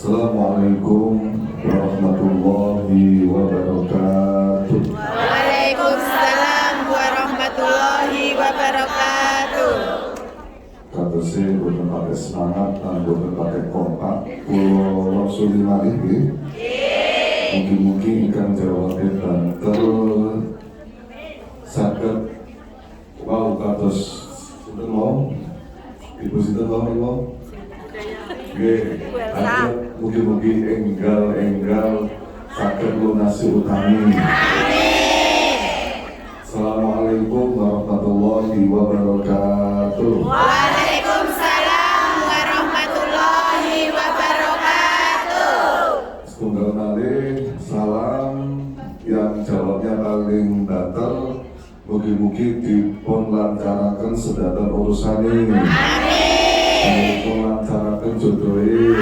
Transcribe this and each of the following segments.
Assalamualaikum warahmatullahi wabarakatuh. Waalaikumsalam warahmatullahi wabarakatuh. Kata saya boten pakai semangat dan boten pakai kompak. Kulo Rasul malih nggih. Mungkin ingkang jawabnya banter saged wau kados sinten mau Ibu sinten mau nggih, mugi-mugi enggal saged lunasi utami. Assalamualaikum warahmatullahi wabarakatuh. Waalaikumsalam warahmatullahi wabarakatuh. Setunggal malih salam yang jawabnya paling banter. Mugi-mugi dipun lancaraken sedanten urusane. Dipun lancaraken jodohe.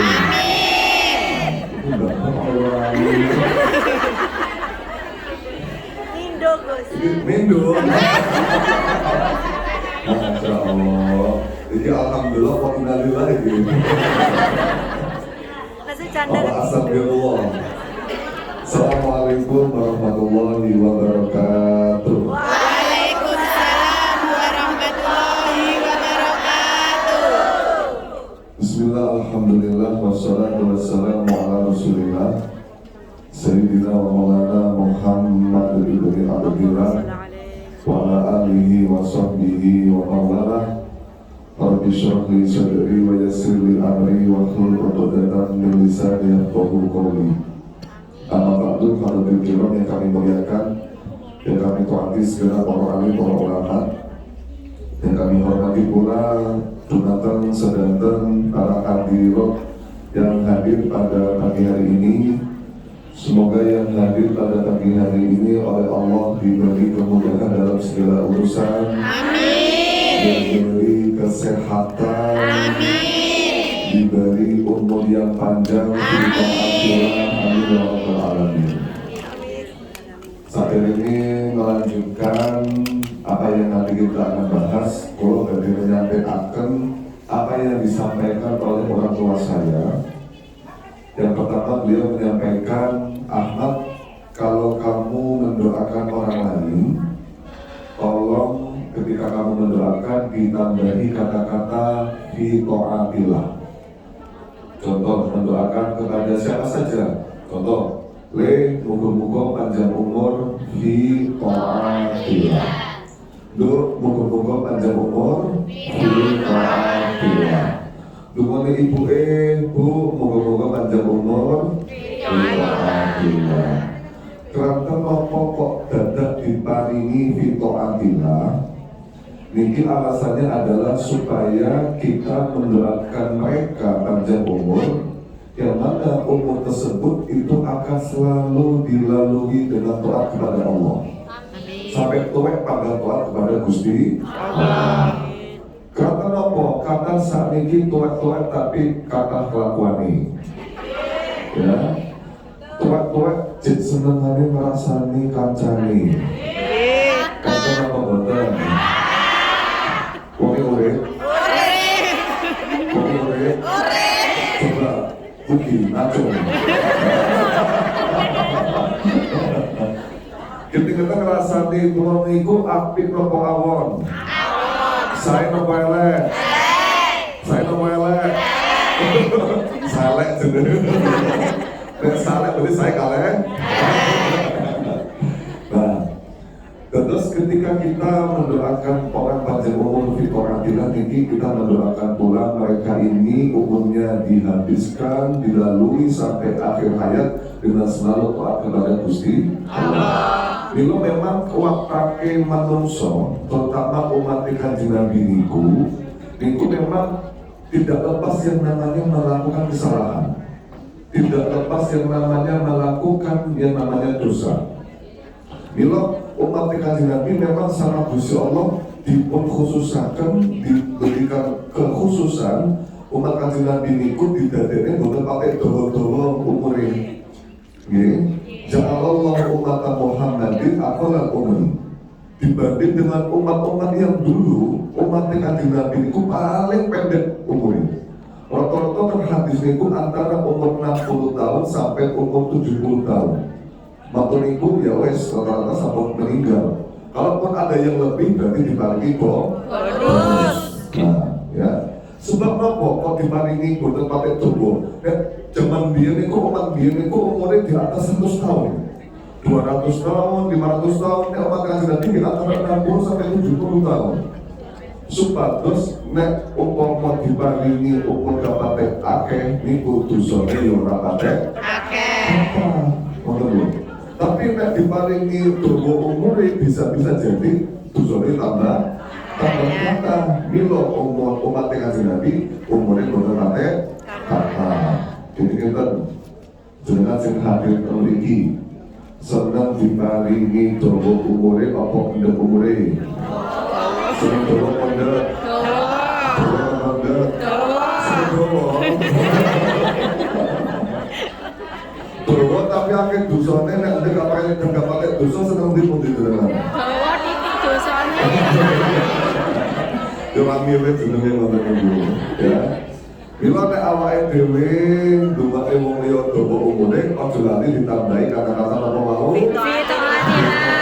Itu enggak apa-apa. Indo Gus. Mindo. Masya Allah. Jadi alhamdulillah wa inna lillahi. Masih canda. Astagfirullah. Assalamualaikum warahmatullahi wabarakatuh. Waalaikumsalam warahmatullahi wabarakatuh. Bismillah, alhamdulillah, wassalatu wassalamu ala rasulillah Sayyidina wa maulana Muhammad ibn Abdillah wa ala alihi wa sahbihi wa maulana. Rabbi shrah li sadri wa yassir li amri wa hlul 'uqdatam min lisani yafqahu qawli. Amma ba'du, hadirin kiram yang kami muliakan, yang kami taati segala para alim, para ulama, yang kami hormati pula dunatan sedanten para hadirat yang hadir pada pagi hari ini. Semoga yang hadir pada pagi hari ini oleh Allah diberi kemudahan dalam segala urusan. Amin. Diberi kesehatan. Amin. Diberi umur yang panjang. Amin. Amin ya rabbal alamin. Saat ini melanjutkan apa yang nanti kita akan bahas. Kalau dari menyampaikan apa yang disampaikan oleh orang tua saya. Yang pertama, beliau menyampaikan, Ahmad, kalau kamu mendoakan orang lain, tolong ketika kamu mendoakan ditambahi kata-kata fi ta'atillah. Contoh, mendoakan kepada siapa saja. Contoh, muga-muga panjang umur fi ta'atillah. Muga-muga panjang umur fi ta'atillah. Dungane ibu Bu, moga-moga panjang umur. Alhamdulillah. Keranten nopo kok dadak diparingi fitoatillah. Niki alasannya adalah supaya kita mendoakan mereka panjang umur, yang mana umur tersebut itu akan selalu dilalui dengan taat kepada Allah. Sampai tuwek pada taat kepada Gusti Allah. Kata nopo, kata saat ini tuak-tuak tapi kata kelakuan ini. Ya, tuak-tuak jid senengane merasani kancani. Kata nopo boten. Kowe ore. Coba bukti acung. Ketika ngerasani tuang iku apik nopo awon. Saya nopo elek. Salek jenenge. Nek salek berarti saya kaleh. Nah, terus ketika kita mendoakan orang panjang umur fitoratillah ini, kita mendoakan pula mereka ini umurnya dihabiskan, dilalui sampai akhir hayat dengan selalu taat kepada Gusti Allah. Bila memang waktake manungso, terutama umat Kanjeng Nabi niku memang tidak lepas yang namanya melakukan kesalahan, tidak lepas yang namanya melakukan yang namanya dosa. Bila umat Kanjeng Nabi memang sama Gusti Allah dipun khususaken, diberikan kekhususan umat Kanjeng Nabi niku didadekne boten pakai dawa-dawa umure. Nggih. Ja'alallahu ummata Muhammadin aqallal umri. Dibanding dengan umat-umat yang dulu, umat Kanjeng Nabi itu paling pendek umurnya. Rata-rata hadis niku antara umur 60 tahun sampai umur 70 tahun. Waktu niku ya wes rata-rata sampun meninggal. Kalaupun ada yang lebih berarti diparingi bonus. Nah, ya. Sebab nopo kok diparingi boten patek tubuh. Zaman biyen niku umat biyen niku umure di atas 100 tahun. 200 tahun, 500 tahun, nek umat Kanjeng Nabi di antara 60 sampai 70 tahun. Supados nek umpama diparingi umur kapate akeh niku dosane yo ora patek akeh. Ngoten lho. Tapi nek diparingi dawa umure bisa-bisa jadi dosane tambah kata. Mila umur umat Kanjeng Nabi umure boten patek kata. Jadi kita jenengan sing hadir mriki seneng diparingi dawa umure apa endek umure? Seneng dawa pendek. Dawa pendek. Dawa tapi akeh dosane nek ndek gak pakai dosa seneng ndi jenengan. Dawa titik dosane. Dewa mirip jenenge ngoten niku ya. Mila nek awake dhewe ndongake wong liya dawa umure aja lali ditambahi kata-kata apa mau.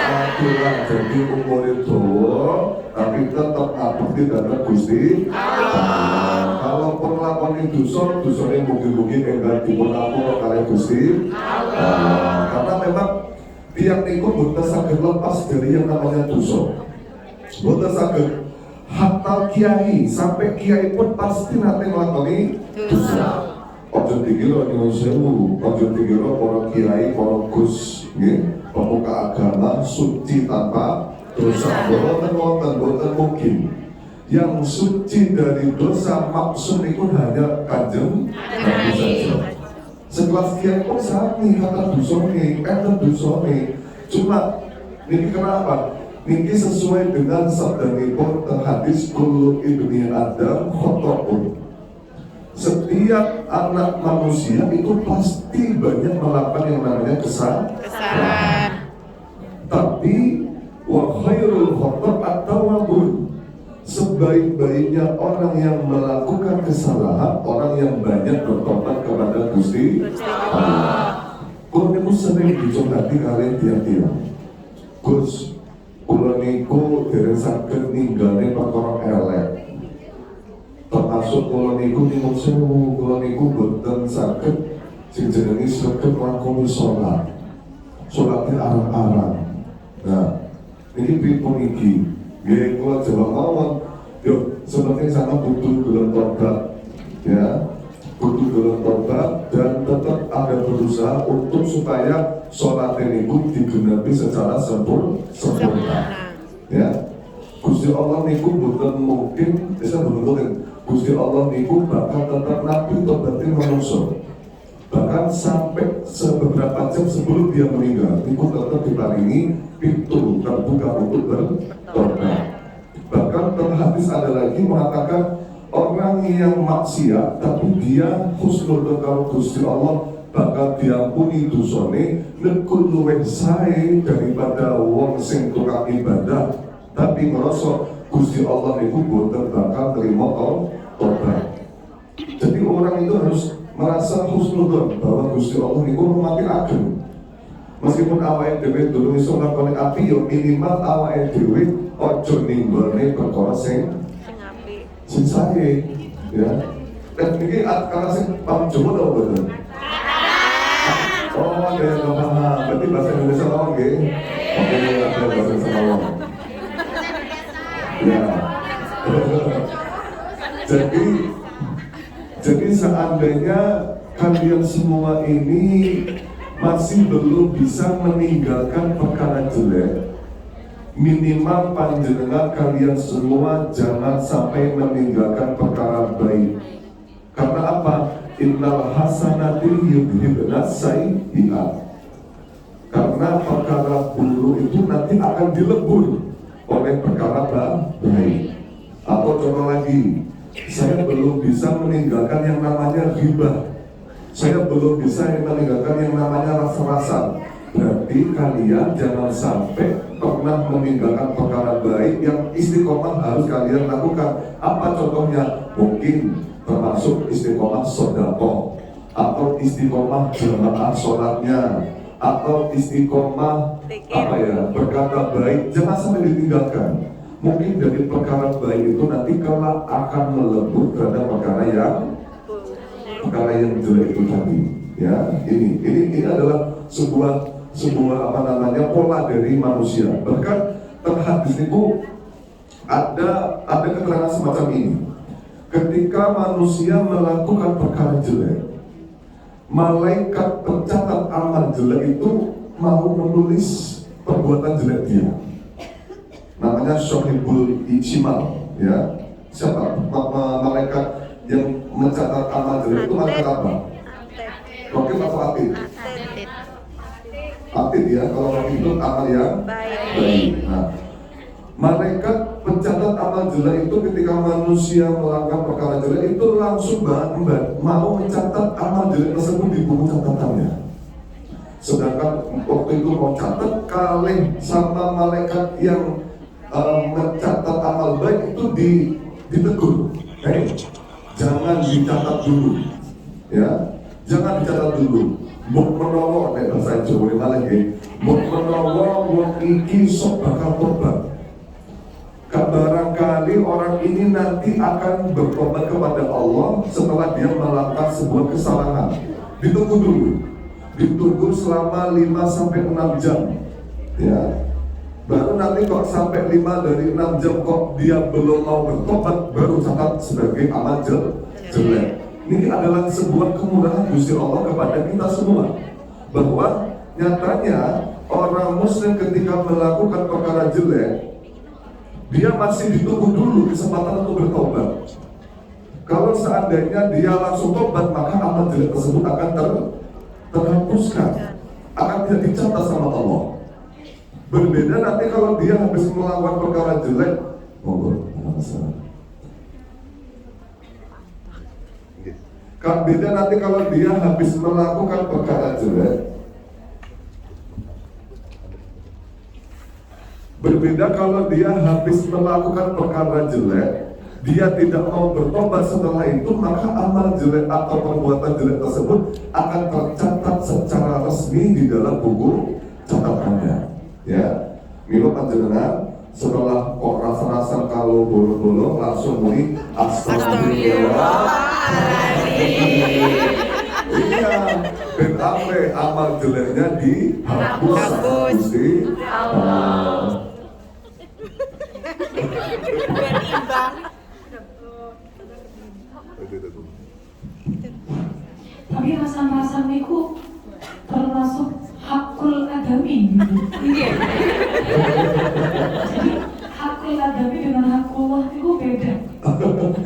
Aturan jadi umure dawa tapi tetap abdi dhateng Gusti Allah. Kalau perlakuan dosa, dosane mungkin-mungkin enggak dipun-ampun kalih Gusti Allah. Karena memang tiap niku boten saged lepas dari yang namanya dosa. Boten saged. Hatta kiai, sampai kiai pun pasti nanti ngelakoni dosa. Ojo dikira nyuwun sewu, ojo dikira para kiai, para gus, pemuka agama suci tanpa dosa. Boten mungkin. Yang suci dari dosa maksud itu hanya Kanjeng Nabi saja. Sekelas kiai pun sami kata dosane, dosane. Cuma ini kenapa? Ini sesuai dengan sabdanipun hadis kullu ibni Adam khata'un. Setiap anak manusia itu pasti banyak melakukan yang namanya kesalahan. Tapi wa khairul khata' at-tawwabun. Sebaik-baiknya orang yang melakukan kesalahan, orang yang banyak bertobat kepada Gusti Allah. Kalau niku sering dicongati kalian tiap-tiap. Gus, kula niku dereng saged ninggale perkara elek. Termasuk kula niku nyuwun sewu, kula niku boten saged sing jenenge saged nglakoni salat. Salate arang-arang. Nah, ini pripun iki? Nggih kula jawab mawon. Yo, seperti sama butuh gelem tobat. Ya. Butuh gelem tobat dan tetap ada berusaha untuk supaya sholat niku digenapi secara sempurna. Ya, Gusti Allah niku bukan mungkin bisa mungkin Gusti Allah niku bakal tetap nabi tobatin manusia. Bahkan sampai beberapa jam sebelum dia meninggal, niku tetap diparingi pintu terbuka untuk bertobat. Bahkan terhadis ada lagi mengatakan orang yang maksiat tapi dia husnul karo Gusti Allah bakal diampuni dosane lekul luwih sae daripada wong sing tukang ibadah tapi ngerasa Gusti Allah niku boten bakal terima tobat. Jadi orang itu harus merasa husnul bahwa Gusti Allah niku rumati ageng. Meskipun awake dhewe dulu iso nglakoni api yo minimal awake dhewe aja ninggone perkara sing sae ya. Dan ini karena sing paham Jawa tau betul. Oh, ada yang nggak paham. Berarti bahasa Indonesia ngomong nggih. Oke, ada bahasa Indonesia ngomong. Ya. Jadi seandainya kalian semua ini masih belum bisa meninggalkan perkara jelek, minimal panjenengan kalian semua jangan sampai meninggalkan perkara baik. Karena apa? Innal hasanati yudhibna sayyi'at. Karena perkara buruk itu nanti akan dilebur oleh perkara baik. Atau contoh lagi, saya belum bisa meninggalkan yang namanya ghibah. Saya belum bisa meninggalkan yang namanya rasa-rasa. Berarti kalian jangan sampai pernah meninggalkan perkara baik yang istiqomah harus kalian lakukan. Apa contohnya? Mungkin termasuk istiqomah sedekah, atau istiqomah jamaah sholatnya, atau istiqomah berkata baik, jangan sampai ditinggalkan. Mungkin dari perkara baik itu nanti kelak akan melebur terhadap perkara yang jelek itu tadi. Ya, ini adalah sebuah pola dari manusia. Bahkan terhadis itu ada keterangan semacam ini. Ketika manusia melakukan perkara jelek, malaikat pencatat amal jelek itu mau menulis perbuatan jelek dia. Namanya Syahibul Ijmal, ya. Siapa malaikat yang mencatat amal jelek itu malaikat apa? Rokib atau Atid? Atid ya, kalau Rokib itu amal yang baik. Nah, malaikat pencatat amal jelek itu ketika manusia melakukan perkara jelek itu langsung mau mencatat amal jelek tersebut di buku catatannya. Sedangkan waktu itu mau catat kaleng sama malaikat yang mencatat amal baik itu ditegur. Jangan dicatat dulu, ya. Jangan dicatat dulu. Mbok menawa nek bahasa Jawa malah nggih. Mbok menawa wong iki sok bakal tobat. Barangkali orang ini nanti akan bertobat kepada Allah setelah dia melakukan sebuah kesalahan. Ditunggu dulu. Ditunggu selama 5-6 jam. Ya. Baru nanti kok sampai 5 dari 6 jam kok dia belum mau bertobat, baru catat sebagai amal jelek. Ini adalah sebuah kemurahan Gusti Allah kepada kita semua, bahwa nyatanya orang muslim ketika melakukan perkara jelek, dia masih ditunggu dulu kesempatan untuk bertobat. Kalau seandainya dia langsung tobat, maka amal jelek tersebut akan terhapuskan, akan tidak dicatat sama Allah. Berbeda nanti kalau dia habis melakukan perkara jelek, beda nanti kalau dia habis melakukan perkara jelek. Berbeda kalau dia habis melakukan perkara jelek, dia tidak mau bertobat setelah itu, maka amal jelek atau perbuatan jelek tersebut akan tercatat secara resmi di dalam buku catatannya. Ya, milo panjenengan setelah kok rasa-rasa kalau bolong-bolong langsung muni astagfirullahaladzim. Iya, ben ampe amal jeleknya dihapus Gusti Allah. Tapi rasa-rasa niku termasuk hakul adami. Iya. Jadi hakul adami dengan hakullah itu beda.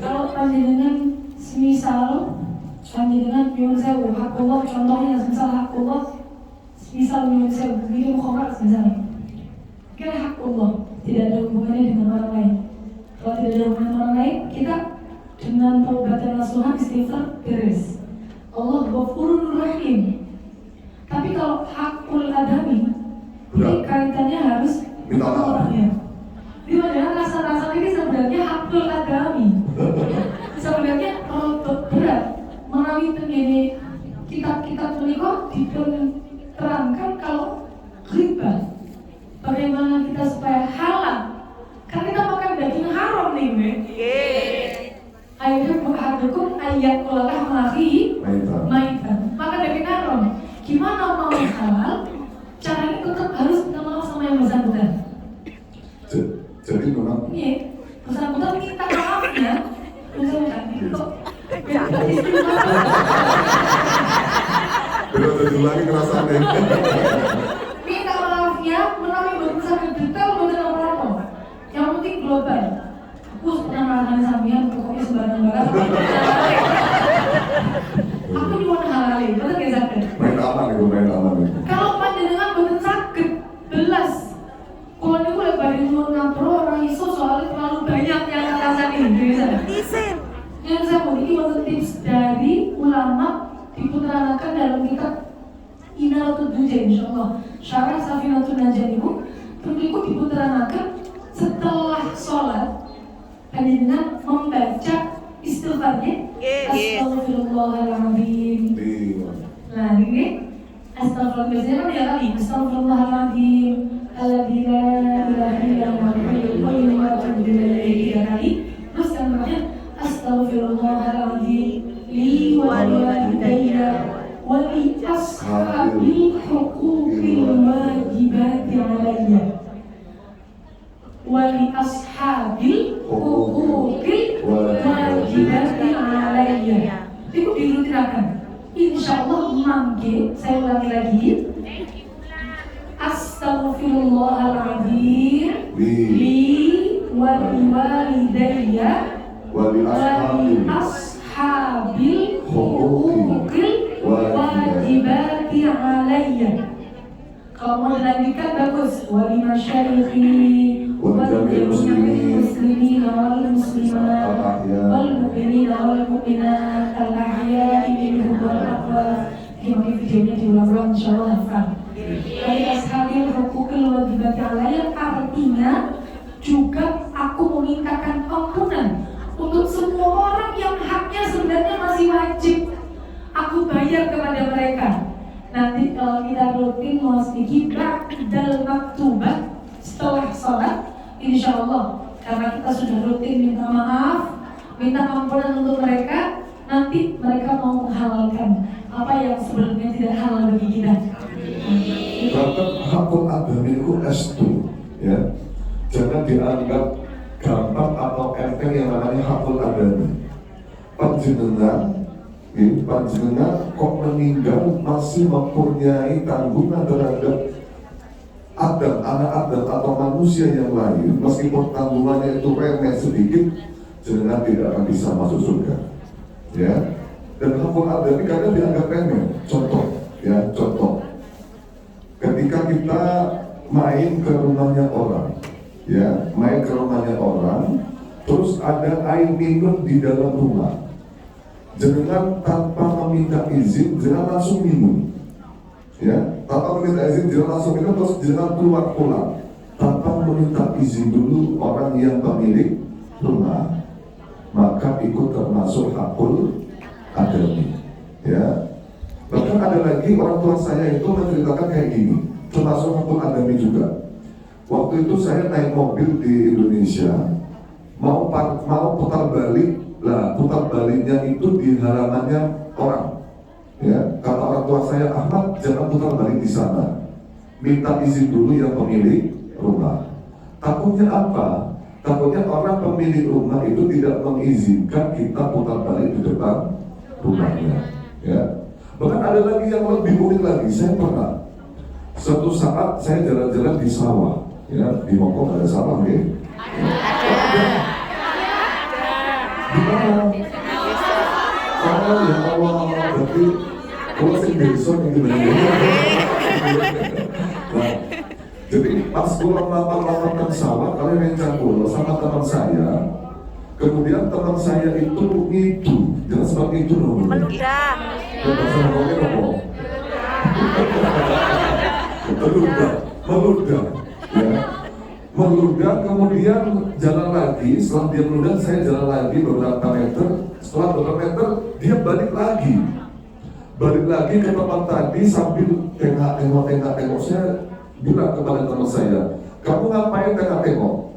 Kalau panjenengan semisal panjenengan nyuwun sewu hakullah, contohnya semisal hakullah, semisal nyuwun sewu minum khamar misalnya. Kira hakullah tidak ada hubungannya dengan orang lain. Kalau tidak ada hubungan orang lain, kita dengan taubat dan nasuhan istighfar beres. Allah Ghafurur Rahim. Tapi kalau hakul adami, ini kaitannya harus minta orangnya. Dimana rasa-rasa ini sebenarnya hakul adami. Sebenarnya rotot berat. Melalui begini kitab-kitab menikah diterangkan kalau riba. Bagaimana kita supaya halal? Karena kita makan daging haram nih, akhirnya berhadukum ayat kulalah mari maitan. Makan daging haram. Gimana mau halal? Caranya tetap harus minta maaf sama yang bersangkutan. Jadi memang Iya, bersangkutan minta maafnya. Bersangkutan itu belum tentu lagi ngerasain. minta maafnya melalui berusaha detail betul apa. Yang penting global. Aku pernah melakukan sambian pokoknya sembarang-barang. Aku cuma halalin, betul gak sakit? Main aman itu. Kalau panjenengan betul sakit, belas. Kalau ini boleh bagi nyuwun ngapro orang iso soalnya terlalu banyak yang ngerasain ini. Yang saya mau ini betul tips dari ulama diputarkan dalam kitab Inalatul Duja insyaallah. Syarah Safinatul Najah itu diputarkan setelah sholat panjenengan membaca istighfarnya. Astaghfirullahaladzim. Nah ini astagfirullah, biasanya kan ya kali astaghfirullahaladzim, alladzi la ilaha illa huwal hayyul qayyum wa atubu ilaihi 3 kali. Terus yang terakhir astaghfirullahaladzim li wa liwalidayya wa li ashabil huquqil wajibati alayya wa li ashabil huquqil wajibati alayya. Itu dirutinakan. Insyaallah mangke, saya ulangi lagi. Astaghfirullahaladzim li wa liwalidayya wa li ashabil huquqil wajibati alayya. Kalau mau dilanjutkan bagus. Wa li masyayikhi wa jami'il muslimin wal muslimat wal mu'minina wal mu'minat al ahya'i minhum wal amwat. Ini videonya diulang-ulang insyaallah hafal. Dari ashabil huquqil wajibati alayya artinya juga aku memintakan ampunan untuk semua orang yang haknya sebenarnya masih wajib aku bayar kepada mereka. Nanti kalau kita rutin mau sedikit ba'dal maktubah setelah sholat, insya Allah karena kita sudah rutin minta maaf, minta ampunan untuk mereka, nanti mereka mau menghalalkan apa yang sebelumnya tidak halal bagi kita. Bahkan hakul adami itu estu, ya, jangan dianggap gampang atau enteng yang namanya hakul adami. Panjenengan kok meninggal masih mempunyai tanggungan terhadap Adam, anak Adam atau manusia yang lain, meskipun tanggungannya itu remeh sedikit, jenengan tidak akan bisa masuk surga. Ya, dan hakul adami kadang dianggap remeh. Contoh, ketika kita main ke rumahnya orang, terus ada air minum di dalam rumah. Jenengan tanpa meminta izin, jenengan langsung minum. Ya, tanpa meminta izin, jenengan langsung minum, terus jenengan keluar pulang tanpa meminta izin dulu orang yang pemilik rumah, maka ikut termasuk hakul adami. Ya, bahkan ada lagi orang tua saya itu menceritakan kayak gini, termasuk hakul adami juga. Waktu itu saya naik mobil di Indonesia, mau putar balik. Lah, putar baliknya itu di halamannya orang. Ya, kata orang tua saya, Ahmad jangan putar balik di sana. Minta izin dulu yang pemilik rumah. Takutnya apa? Takutnya orang pemilik rumah itu tidak mengizinkan kita putar balik di depan rumahnya. Ya. Bahkan ada lagi yang lebih unik lagi. Saya pernah suatu saat saya jalan-jalan di sawah. Ya, di Mongkok ada sawah, ya? Di mana? Oh ya Allah, berarti kalau sing desa yang gimana? Nah, jadi pas pulang lapar-lapar sawah, kalian rencang pulau sama teman saya. Kemudian teman saya itu jangan seperti itu loh. Meludah. Meludah. Ya. Meludah, kemudian jalan lagi. Setelah dia meludah, saya jalan lagi beberapa meter. Setelah beberapa meter, dia balik lagi ke tempat tadi sambil tengok. Saya bilang kepada teman saya, kamu ngapain tengok?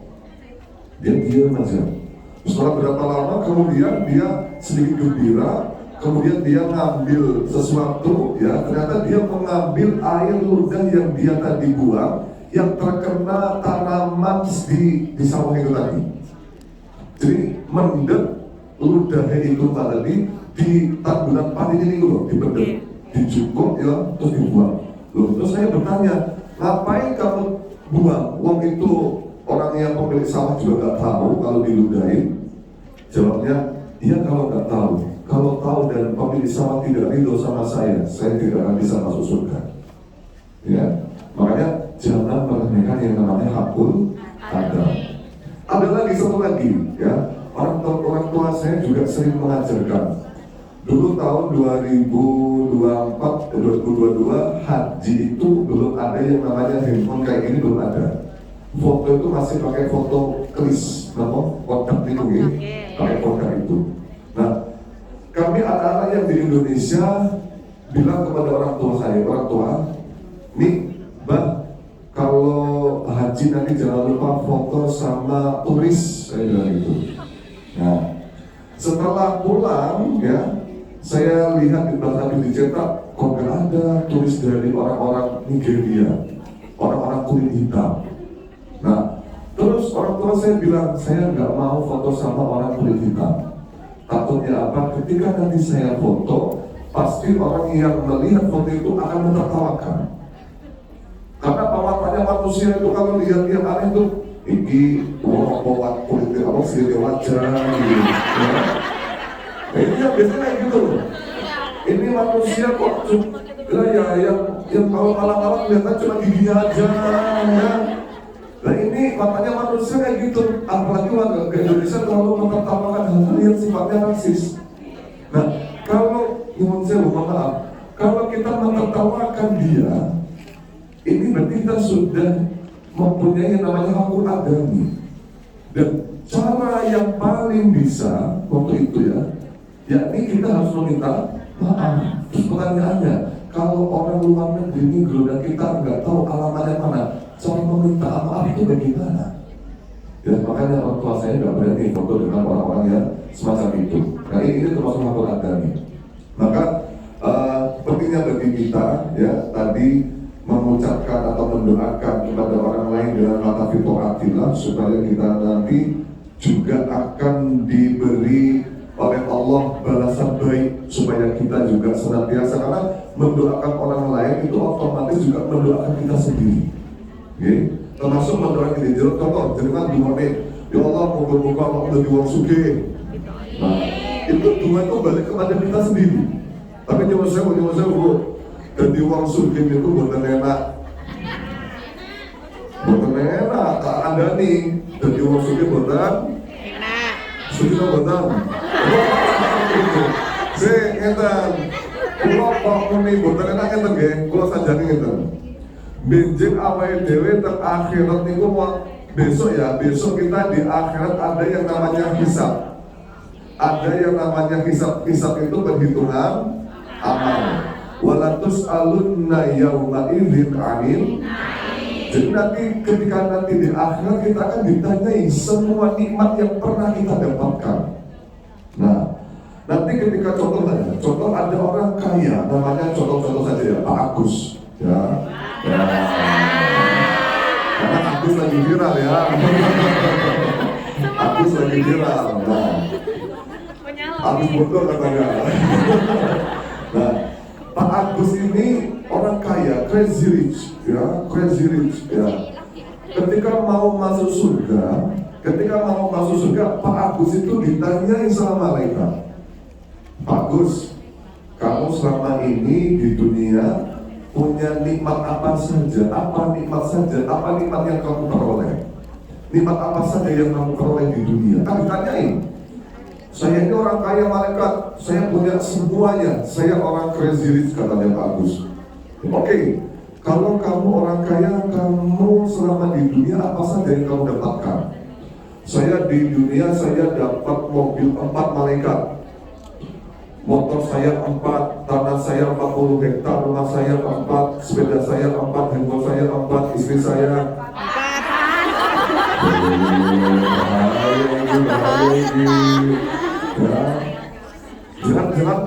Dia diam aja. Setelah berapa lama, kemudian dia sedikit gembira. Kemudian dia ngambil sesuatu, ya ternyata dia mengambil air ludah yang dia tadi buang, yang terkena tanaman di sawah itu tadi. Jadi mendek ludahnya itu tadi di tanduran padi ini loh, dibendek, dicukup ya, terus dibuang. Loh, terus saya bertanya, ngapain kamu buang? Wong itu orang yang pemilik sawah juga nggak tahu kalau diludahin. Jawabnya, iya kalau nggak tahu. Kalau tahu dan pemilik sawah tidak ridho sama saya tidak akan bisa masuk surga. Ya, makanya jangan meremehkan yang namanya hakul adami. Ada lagi satu lagi, ya, orang tua saya juga sering mengajarkan. Dulu tahun 2022 haji itu belum ada yang namanya handphone kayak gini, belum ada. Foto itu masih pakai foto kris, kotak itu, pakai kotak itu. kami anak-anak yang di Indonesia bilang kepada orang tua, nih, Mbak, kalau haji nanti jangan lupa foto sama turis, saya bilang gitu. Nah, setelah pulang ya, saya lihat di belakang dicetak, kok gak ada turis dari orang-orang Nigeria, orang-orang kulit hitam. Nah, terus orang tua saya bilang, saya nggak mau foto sama orang kulit hitam. Takutnya apa? Ketika nanti saya foto, pasti orang yang melihat foto itu akan menertawakan. Karena matanya manusia itu kalau lihat-lihat aneh itu, ini orang kulitnya apa sih wajah gitu. Ya. Nah, ini yang biasanya kayak gitu loh. Ini manusia kok ya yang kalau malam-malam kelihatan cuma giginya aja. Ya. Nah ini makanya manusia kayak gitu. Apalagi warga Indonesia terlalu menertawakan hal-hal yang sifatnya rasis. Nah kalau maaf, kalau kita menertawakan dia, ini berarti kita sudah mempunyai yang namanya hakul adami. Dan cara yang paling bisa waktu itu ya, yakni kita harus meminta maaf. Terus pertanyaannya, kalau orang luar negeri migran dan kita nggak tahu alamatnya mana, cara meminta maaf itu bagaimana? Ya makanya orang tua saya nggak berani foto dengan orang-orang yang semacam itu. Nah ini termasuk hakul adami. Maka pentingnya bagi kita ya tadi mengucapkan atau mendoakan kepada orang lain dengan mata fitoratillah supaya kita nanti juga akan diberi oleh Allah balasan baik supaya kita juga senantiasa, karena mendoakan orang lain itu otomatis juga mendoakan kita sendiri. Okay? Termasuk mendoakan diri. Contoh, jangan dimone, ya Allah moga-moga Allah udah diwang sugih. Nah, itu doa itu balik kepada kita sendiri. Tapi nyuwun sewu, dan diwang sugih itu bukan enak. Bukan enak, tak ada nih. Dan diwang sugih bukan sudah bukan. Saya ngeten, kalau kok muni bukan enak ngeten nggih, kalau sajane ngeten. Benjing awake dhewe teng akhirat niku besok kita di akhirat ada yang namanya hisab. Ada yang namanya hisab. Hisab itu perhitungan amal. Walatus alunna yauma idzin 'anil. Jadi nanti ketika nanti di akhirat kita akan ditanyai semua nikmat yang pernah kita dapatkan. Nah, nanti ketika contoh ada orang kaya, namanya contoh saja ya, Pak Agus. Ya. Karena Agus lagi viral ya. Agus lagi viral. Nah, Agus betul katanya. Nah, Pak Agus ini orang kaya, crazy rich, ya. Ketika mau masuk surga, Pak Agus itu ditanyai sama malaikat. Pak Agus, kamu selama ini di dunia punya nikmat apa saja? Apa nikmat yang kamu peroleh? Nikmat apa saja yang kamu peroleh di dunia? Kan ditanyain. Saya ini orang kaya malaikat, saya punya semuanya. Saya orang crazy rich katanya Pak Agus. Oke, kalau kamu orang kaya, kamu selama di dunia apa saja yang kamu dapatkan? Saya di dunia saya dapat mobil 4 malaikat. Motor saya 4, tanah saya 40 hektar, rumah saya 4, sepeda saya 4, handphone saya 4, istri saya 4.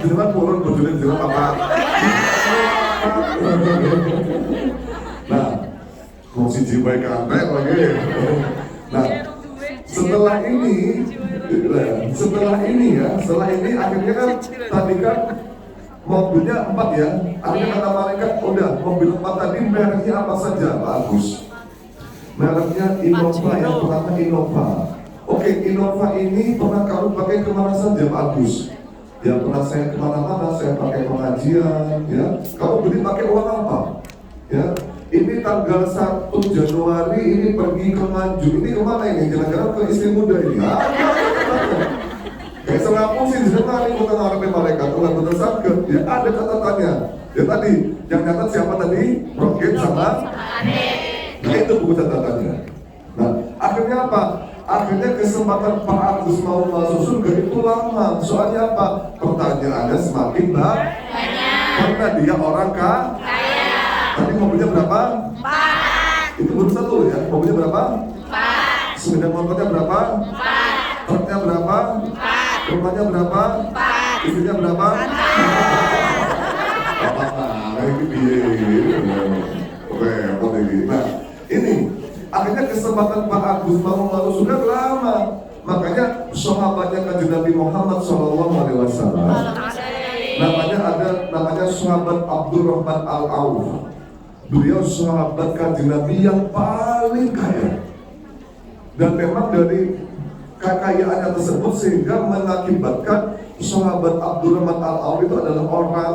Jangan turun berdua jangan apa. Nah, masih jibai kantor lagi. Nah, setelah ini akhirnya kan tadi kan mobilnya 4 ya. Akhirnya kata malaikat, udah mobil 4 tadi mereknya apa saja Pak Agus? Mereknya Innova, yang pertama Innova. Oke, Innova ini pernah kamu pakai kemana saja Pak Agus? Ya pernah saya kemana-mana, saya pakai pengajian, ya. Kamu beli pakai uang apa? Ya. Ini tanggal 1 Januari ini pergi ke Nganjuk. Ini kemana ini? Jalan-jalan ke istri muda ini. Kayak selapu sih, jangan ini bukan orang malaikat. Ulah betul sakit. Ya ada catatannya. Ya tadi, yang catat siapa tadi? Roket sama. Nah itu buku catatannya. Nah akhirnya apa? akhirnya kesempatan Pak Agus mau masuk surga itu lama. Soalnya apa? Pertanyaannya semakin banyak. Karena dia orang kaya. Tadi mobilnya berapa? 4. Itu baru satu ya. Mobilnya berapa? 4. Sepeda motornya berapa? 4. Truknya berapa? 4. Rumahnya berapa? 4. Istrinya berapa? 4. Apa nah, ini akhirnya kesempatan Pak Agus mau masuk surga lama. Makanya sahabatnya kanjeng Nabi Muhammad SAW, namanya sahabat Abdurrahman Al-Auf. Beliau sahabat kanjeng Nabi yang paling kaya. Dan memang dari kekayaannya tersebut sehingga mengakibatkan sahabat Abdurrahman Al-Auf itu adalah orang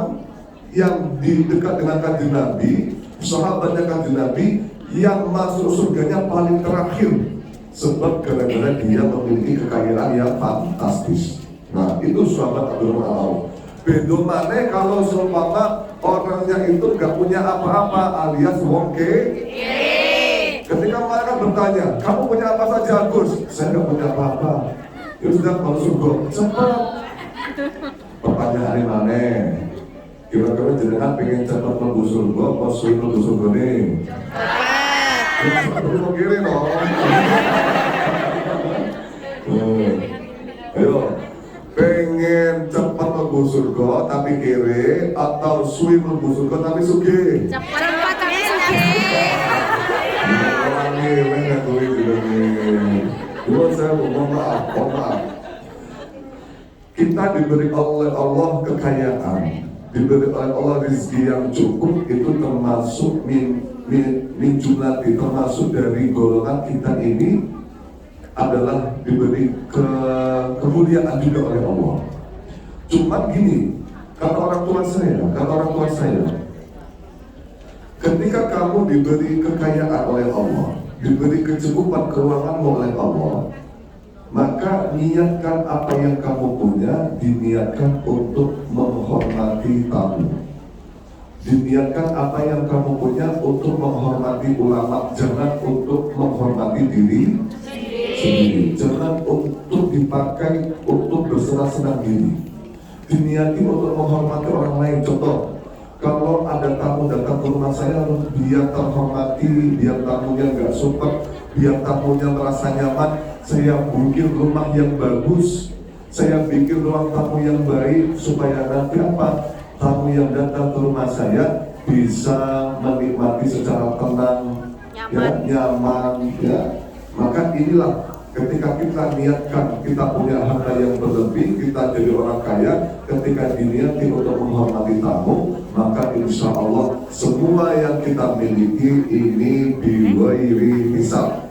yang dekat dengan kanjeng Nabi, sahabatnya kanjeng Nabi yang masuk surganya paling terakhir, sebab gara-gara dia memiliki kekayaan yang fantastis. Nah, itu sahabat Abdurrahman Al-Auf. Bedo mana kalau seumpama orangnya itu gak punya apa-apa alias wong kiri. Ketika mereka bertanya, kamu punya apa saja Agus? Saya gak punya apa-apa. Ya sudah, kalau surga cepat. Pertanyaan mana? Kira-kira jenengan pengen cepat mlebu surga apa suwi mlebu surga nih? Cepat mlebu kiri dong. Ayo, pengen cepat mlebu surga tapi kiri atau suwi mlebu surga tapi sugih? Cepat tapi sugih. Orang kiri nggak suwi juga nih. Dua saya mohon maaf. Kita diberi oleh Allah kekayaan, diberi oleh Allah rezeki yang cukup, itu termasuk min jumlati, termasuk dari golongan kita ini adalah diberi kemuliaan juga oleh Allah. Cuman gini, kata orang tua saya, ketika kamu diberi kekayaan oleh Allah, diberi kecukupan keuangan oleh Allah, maka niatkan apa yang kamu punya, diniatkan untuk menghormati tamu. Diniatkan apa yang kamu punya untuk menghormati ulama, jangan untuk menghormati diri sendiri. Jangan untuk dipakai untuk bersenang-senang diri. Diniati untuk menghormati orang lain. Contoh, kalau ada tamu datang ke rumah saya, biar terhormati, biar tamunya nggak super, biar tamunya merasa nyaman, saya bikin rumah yang bagus, saya bikin ruang tamu yang baik, supaya nanti apa? Tamu yang datang ke rumah saya bisa menikmati secara tenang, nyaman, ya. Maka inilah ketika kita niatkan kita punya harta yang berlebih, kita jadi orang kaya, ketika diniati untuk menghormati tamu, maka insya Allah semua yang kita miliki ini biwairi hisab.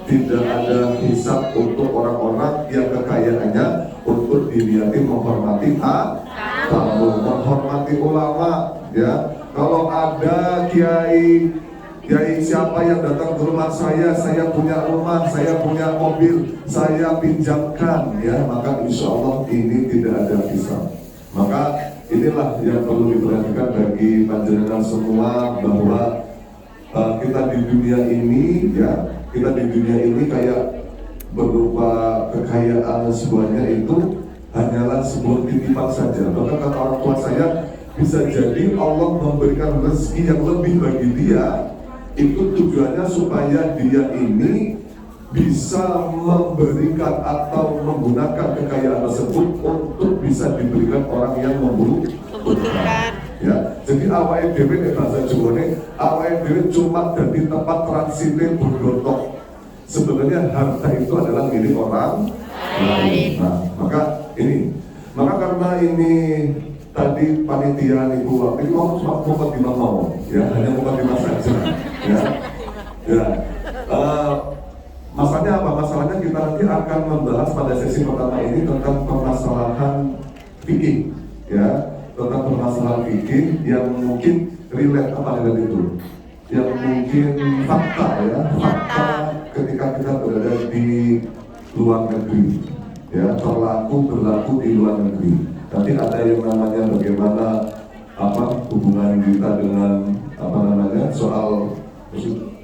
Tidak ada hisab untuk orang-orang yang kekayaannya untuk diniati menghormati tamu, menghormati ulama, ya. Kalau ada kiai siapa yang datang ke rumah saya punya rumah, saya punya mobil, saya pinjamkan, ya, maka insya Allah ini tidak ada hisab. Maka inilah yang perlu diperhatikan bagi panjenengan semua, bahwa kita di dunia ini, ya, kita di dunia ini kayak berupa kekayaan semuanya itu hanyalah sebuah titipan saja. Bahkan kata orang tua saya, bisa jadi Allah memberikan rezeki yang lebih bagi dia, itu tujuannya supaya dia ini bisa memberikan atau menggunakan kekayaan tersebut untuk bisa diberikan orang yang membutuhkan. Ya, jadi awake dhewe nek bahasa Jawane, awake dhewe cuma dari tempat transitnya bergotok. Sebenarnya harta itu adalah milik orang lain. Nah, maka karena ini tadi panitia nih Bu, ini mau cuma mukadimah mau, ya, hanya mukadimah saja, ya. Masalahnya apa? Masalahnya kita nanti akan membahas pada sesi pertama ini tentang permasalahan fikih, ya, tentang permasalahan fikih yang mungkin relate itu, yang mungkin fakta, ya, fakta ketika kita berada di luar negeri, ya, berlaku di luar negeri. Nanti ada yang namanya bagaimana hubungan kita dengan soal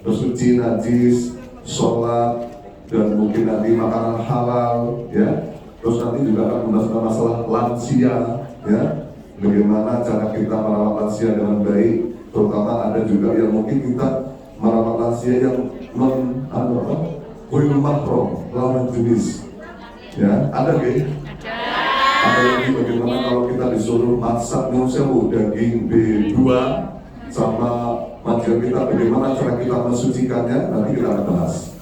bersuci, najis, sholat, dan mungkin nanti makanan halal, ya. Terus nanti juga akan membahas masalah lansia, ya. Bagaimana cara kita merawat lansia dengan baik, terutama ada juga yang mungkin kita merawat lansia yang mahram, lawan jenis, ya. Ada gak? Ada lagi bagaimana kalau kita disuruh masak sewu daging B2 sama majikan kita, bagaimana cara kita mensucikannya, nanti kita akan bahas.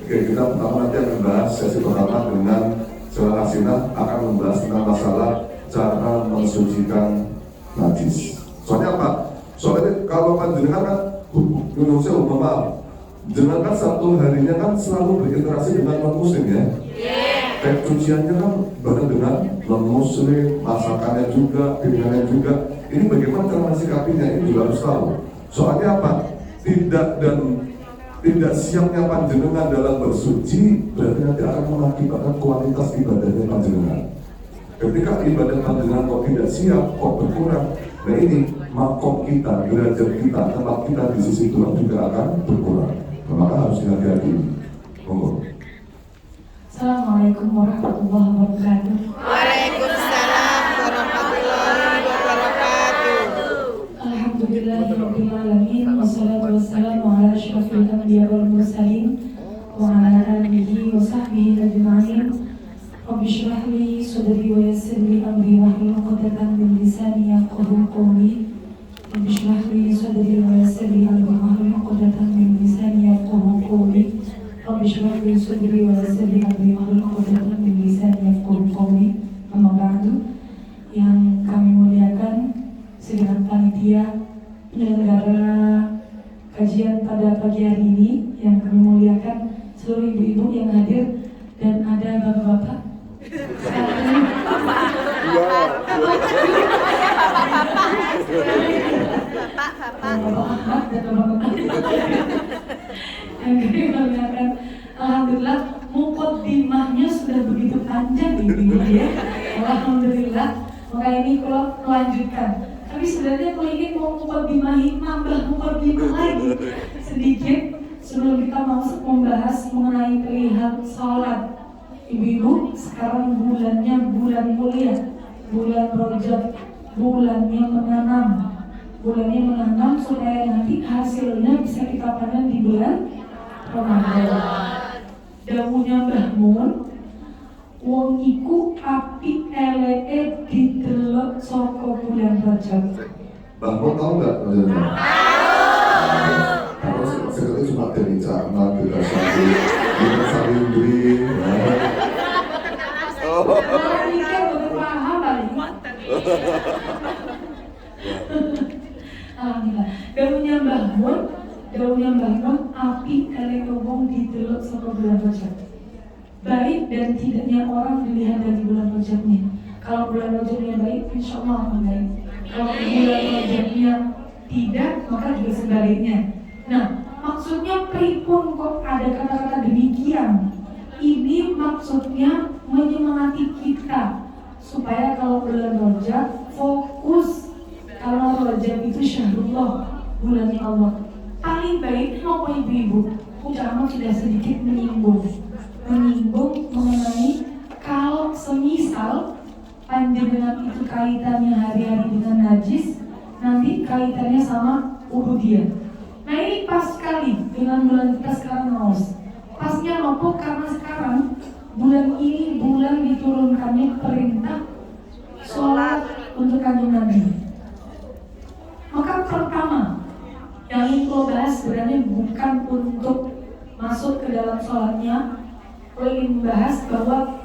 Oke, kita pertama nanti akan bahas sesi pertama dengan Saudara Asina akan membahas tentang masalah cara mensucikan najis. Soalnya apa? Soalnya kalau panjenengan kan Indonesia umumnya, jenengan kan satu harinya kan selalu berinteraksi dengan non muslim, ya. Kayak cuciannya kan bareng dengan non muslim, masakannya juga, piringannya juga. Ini bagaimana cara mensikapinya, ini juga harus tahu. Soalnya apa? Tidak siapnya panjenengan dalam bersuci berarti nanti akan mengakibatkan kualitas ibadahnya panjenengan. Ketika ibadah panjenengan kok tidak siap, kok berkurang, nah ini makom kita, derajat kita, tempat kita di sisi Tuhan juga akan berkurang. Nah, maka harus hati-hati. Monggo. Assalamualaikum warahmatullahi wabarakatuh. Waalaikumsalam warahmatullahi wabarakatuh. Alhamdulillahirabbil alamin wassalatu wassalamu ala asyrofil anbiya wal mursalin wa ala alihi wa sahbihi ajma'in. Rabbi shrah li sadri wa yassir li amri wahlul 'uqdatam min lisani yafqahu qawli. Rabbi shrah li sadri wa yassir li amri wahlul 'uqdatam min lisani yafqahu qawli. Rabbi shrah li sadri wa yassir li amri wahlul 'uqdatam min lisani yafqahu qawli. Amma ba'du, yang kami muliakan segenap panitia penyelenggara kajian pada pagi hari ini, yang kami muliakan seluruh ibu-ibu yang hadir dan ada bapak-bapak. Yang kami muliakan, alhamdulillah muqaddimahnya sudah begitu panjang ini, ya. Alhamdulillah. Maka ini kalau melanjutkan, tapi sebenarnya kalau ingin mau muqaddimahin, nambah muqaddimah lagi sedikit sebelum kita masuk membahas mengenai perihal sholat. Ibu-ibu, sekarang bulannya bulan mulia, bulan Rajab, bulannya menanam supaya nanti hasilnya bisa kita panen di bulan Ramadan. Dawuhnya Mbah Mun, wong iku api elee didelok saka bulan Rajab. Mbah Mun tahu nggak? Tahu. Kalau cuma dari Cakna, kita Salindri. Orang mikir betul paham kali. Alhamdulillah. Dawuhnya Mbah Mun, api elee wong didelok saka bulan Rajab. Baik dan tidaknya orang dilihat dari bulan Rajabnya. Kalau bulan Rajabnya baik, insya Allah akan baik. Kalau bulan Rajabnya tidak, maka juga sebaliknya. Nah, maksudnya pripun kok ada kata-kata demikian? Ini maksudnya menyemangati kita supaya kalau bulan Rajab fokus, karena Rajab itu syahrullah, bulannya Allah. Paling baik mau ibu-ibu, ucapan sudah sedikit menyinggung mengenai kalau semisal panjenengan itu kaitannya hari-hari dengan najis, nanti kaitannya sama ubudiyah. Nah ini pas sekali dengan bulan kita sekarang Maus. Pasnya nopo karena sekarang bulan ini bulan diturunkannya perintah sholat untuk kanjeng Nabi. Maka pertama yang ingin kita bahas sebenarnya bukan untuk masuk ke dalam sholatnya. Saya ingin membahas bahwa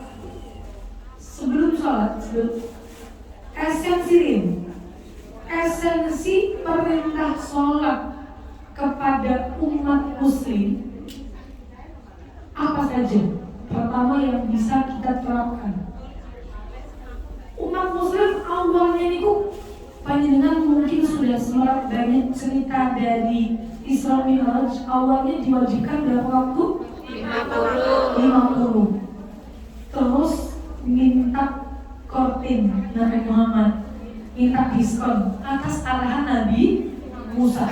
sebelum sholat, esensi perintah sholat kepada umat muslim apa saja? Pertama yang bisa kita terapkan, umat muslim awalnya niku panjenengan mungkin sudah semerap banyak cerita dari Isra Mi'raj. Awalnya diwajibkan berapa waktu? 50. Terus minta kortin Nabi Muhammad, minta diskon atas arahan Nabi Musa.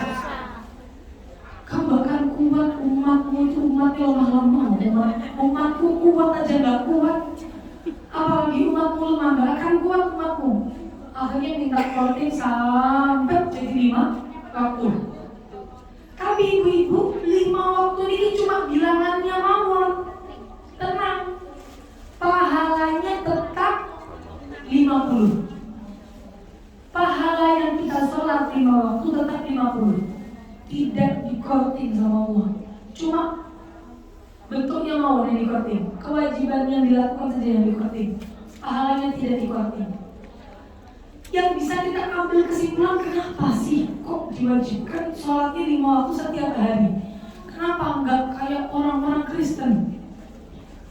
Bahkan umat umatmu itu umatnya lemah-lemah, umatku kuat aja nggak kuat, apalagi umatmu lemah, nggak akan kuat umatmu. Akhirnya minta korting sampai jadi 5 waktu. Tapi ibu-ibu, 5 waktu ini cuma bilangannya mawon. Tenang, pahalanya tetap 50. Pahala yang kita sholat 5 waktu tetap 50. Tidak dikorting sama Allah. Cuma bentuknya mawon yang dikorting, kewajiban yang dilakukan saja yang dikorting, pahalanya tidak dikorting. Yang bisa kita ambil kesimpulan, kenapa sih kok diwajibkan sholatnya 5 waktu setiap hari? Kenapa enggak kayak orang-orang Kristen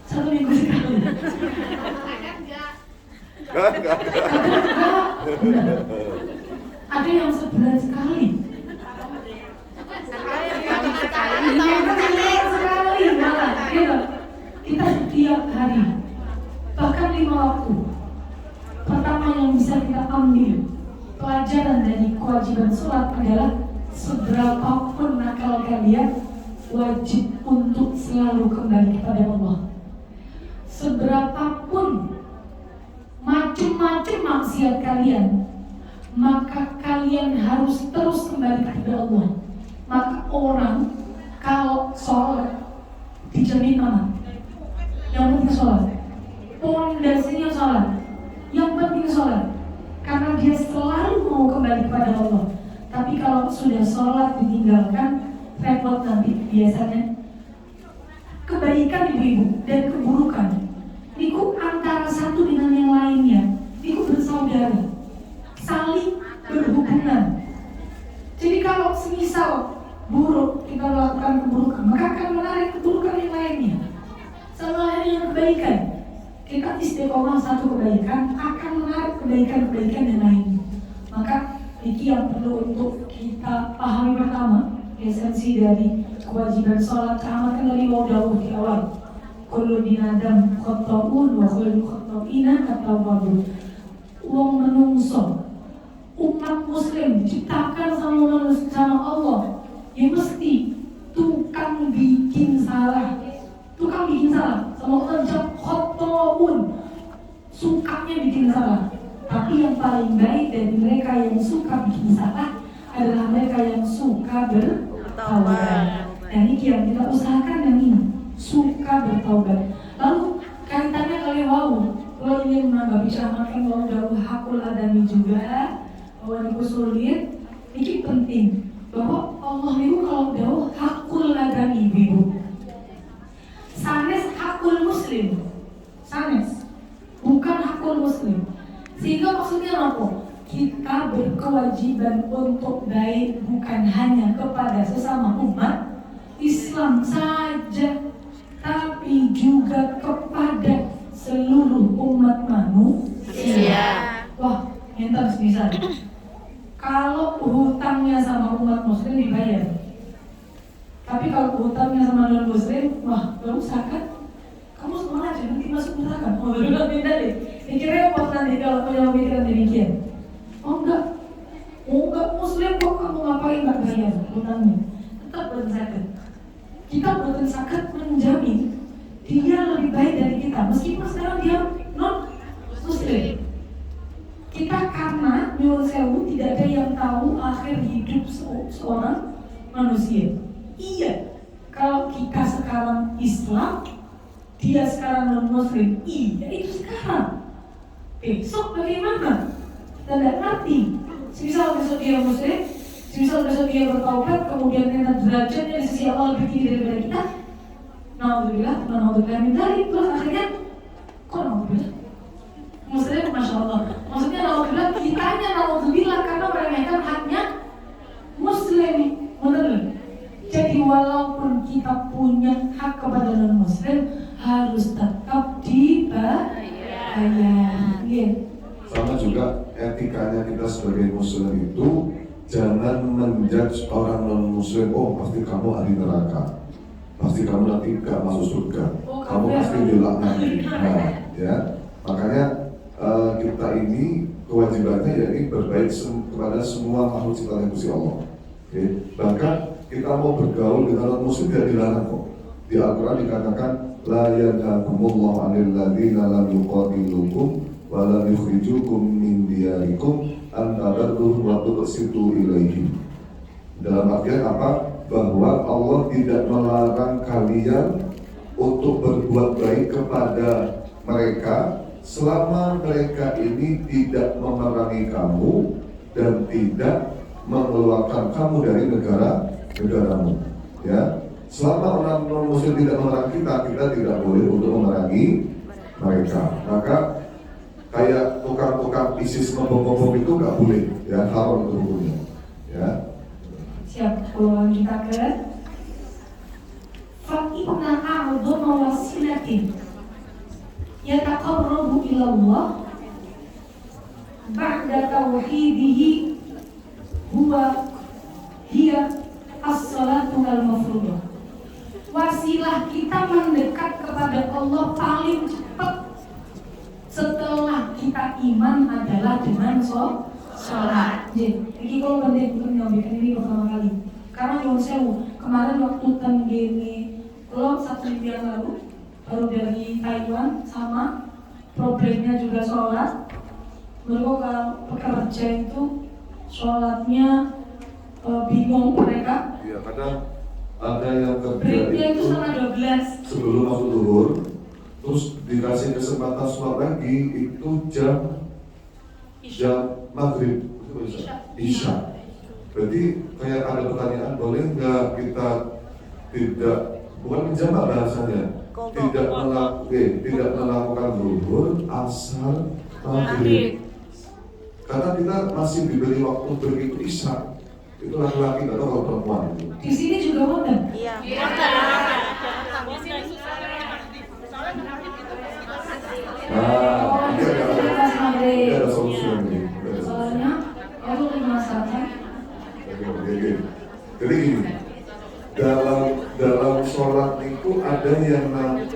1 minggu sekali? Ada yang sebulan sekali. Sekali malah kita setiap hari, bahkan 5 waktu. Pertama yang bisa kita ambil pelajaran dari kewajiban sholat adalah seberapapun nakal kalian, wajib untuk selalu kembali kepada Allah. Seberapapun macam-macam maksiat kalian, maka kalian harus terus kembali kepada Allah. Maka orang kalau sholat dijamin aman. Yang penting sholat, pondasinya sholat, yang penting sholat, karena dia selalu mau kembali kepada Allah. Tapi kalau sudah sholat ditinggalkan, repot nanti biasanya. Kebaikan ibu-ibu dan keburukan itu antara satu dengan yang lainnya, itu bersaudara, saling berhubungan. Jadi kalau semisal buruk kita melakukan keburukan, maka akan menarik keburukan yang lainnya. Sama halnya yang kebaikan, kita istiqomah satu kebaikan akan menarik kebaikan-kebaikan yang lainnya. Maka ini yang perlu untuk kita pahami pertama, esensi dari kewajiban sholat. Amalkan dari wa'udawuh di awal, kullu binadam khotta'un wa kullu khotta'ina at-tawwabun. Wong menungso, umat muslim diciptakan sama Allah, ya mesti tukang bikin salah. Tukang bikin salah, sama Allah jawab khotta'un, sukanya bikin salah. Tapi yang paling baik dari mereka yang suka bikin salah adalah mereka yang suka bertaubat. Dan ini yang kita usahakan, yang ini suka bertaubat. Lalu kaitannya kali kalau ingin menanggapi makan mau jauh hakul adami juga, bahwa itu sulit, ini penting bahwa Allah itu kalau jauh hakul adami ibu. Sanes hakul muslim, sanes bukan hakul muslim. Sehingga maksudnya apa? Kita berkewajiban untuk baik bukan hanya kepada sesama umat Islam saja, tapi juga kepada seluruh umat manusia. Wah, minta bisa. Kalau hutangnya sama umat muslim dibayar, tapi kalau hutangnya sama non muslim, wah, gak usah kan? Kamu semua aja nanti masuk neraka. Oh, benar beda deh. Mikirnya apa nanti kalau punya pikiran demikian? Oh enggak muslim kok, kamu ngapain nggak bayar hutangnya? Tetap boten sakit. Kita boten sakit menjamin dia lebih baik dari kita, meskipun sekarang dia non muslim. Kita karena nyuwun sewu tidak ada yang tahu akhir hidup seorang manusia. Iya, kalau kita sekarang Islam, dia sekarang non muslim, iya itu sekarang. Besok bagaimana? Kita tidak ngerti. Misal besok dia muslim, misal besok dia bertaubat, kemudian ternyata derajatnya di sisi Allah lebih tinggi daripada kita. Naudzubillah min dzalik. Terus akhirnya kok naudzubillah? Maksudnya masya Allah. Maksudnya naudzubillah, kitanya naudzubillah karena meremehkan haknya muslim. Benar. Jadi walaupun kita punya hak kepada non muslim, harus tetap dibayar. Sama juga etikanya kita sebagai muslim itu jangan menjudge orang non muslim. Oh pasti kamu ahli neraka, pasti kamu nanti gak masuk surga, kamu pasti dilaknati. Nah ya, makanya kita ini kewajibannya yakni berbaik kepada semua makhluk ciptaan Gusti Allah. Bahkan kita mau bergaul dengan orang muslim tidak dilarang kok. Di Al-Quran dikatakan la yanhakumullahu 'anil ladzina lam yuqatilukum wa lam yukhrijukum min diyarikum an tabarruhum wa tuqsitu ilaihim. Dalam artian apa? Bahwa Allah tidak melarang kalian untuk berbuat baik kepada mereka selama mereka ini tidak memerangi kamu dan tidak mengeluarkan kamu dari negaramu. Ya, selama orang non-muslim tidak memerangi kita, kita tidak boleh untuk memerangi mereka. Maka kayak tukang-tukang ISIS membom itu nggak boleh, ya, haram itu hukumnya. Ya. Siap, kalau kita ke Fa'inna a'udhama wasilatin yataqarrabu ilallah ba'da tauhidihi huwa hiya as-salatu al-mafruḍah. Wasilah kita mendekat kepada Allah paling cepat setelah kita iman adalah dengan sholat. Jadi kalau penting untuk menyampaikan ini pertama kali. Karena nyuwun sewu, kemarin waktu tenggene kalau 1 minggu yang lalu baru dari Taiwan sama problemnya juga sholat. Mereka kalau pekerja itu sholatnya bingung mereka. Iya, karena ada yang kerja breaknya itu sama 12 sebelum masuk zuhur, terus dikasih kesempatan sholat lagi itu jam maghrib, isya. Berarti kayak ada pertanyaan, boleh nggak kita tidak, bukan menjamak bahasanya, tidak melakukan zuhur asal maghrib. Karena kita masih diberi waktu begitu isya. Itu laki-laki atau kalau perempuan. di sini juga wonten. Iya. Nah, ini ada solusi ini. Soalnya aku punya masalahnya. Oke. Jadi gini, dalam sholat itu ada yang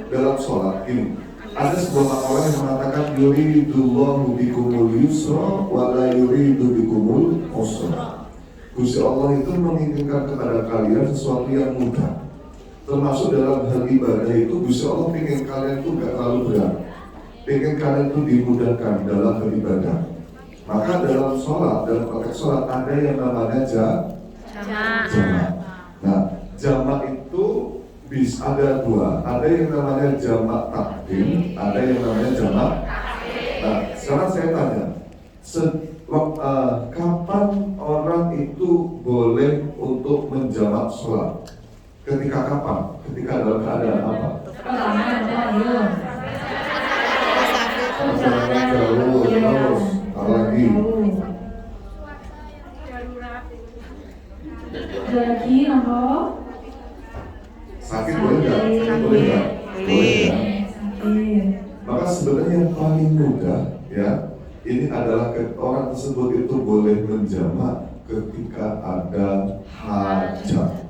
dalam sholat gini. Ada sebuah makalah yang mengatakan yuridullahu bikumul yusra wa la yuridu bikumul usra. Gusti Allah itu menginginkan kepada kalian sesuatu yang mudah. Termasuk dalam hal ibadah itu Gusti Allah ingin kalian itu gak terlalu berat, ingin kalian itu dimudahkan dalam beribadah. Maka dalam sholat, dalam konteks sholat ada yang namanya jamak. Nah, jamak itu bisa ada dua, ada yang namanya jamak takdim, ada yang namanya jamak. Nah, sekarang saya tanya, kapan orang itu boleh untuk menjamak sholat? Ketika kapan? Ketika dalam keadaan apa? Perjalanan jauh, terus apalagi? Lagi apa? Sakit boleh nggak? Boleh nggak? Boleh. Maka sebenarnya yang paling mudah, ya, ini adalah orang tersebut itu boleh menjamak ketika ada hajat,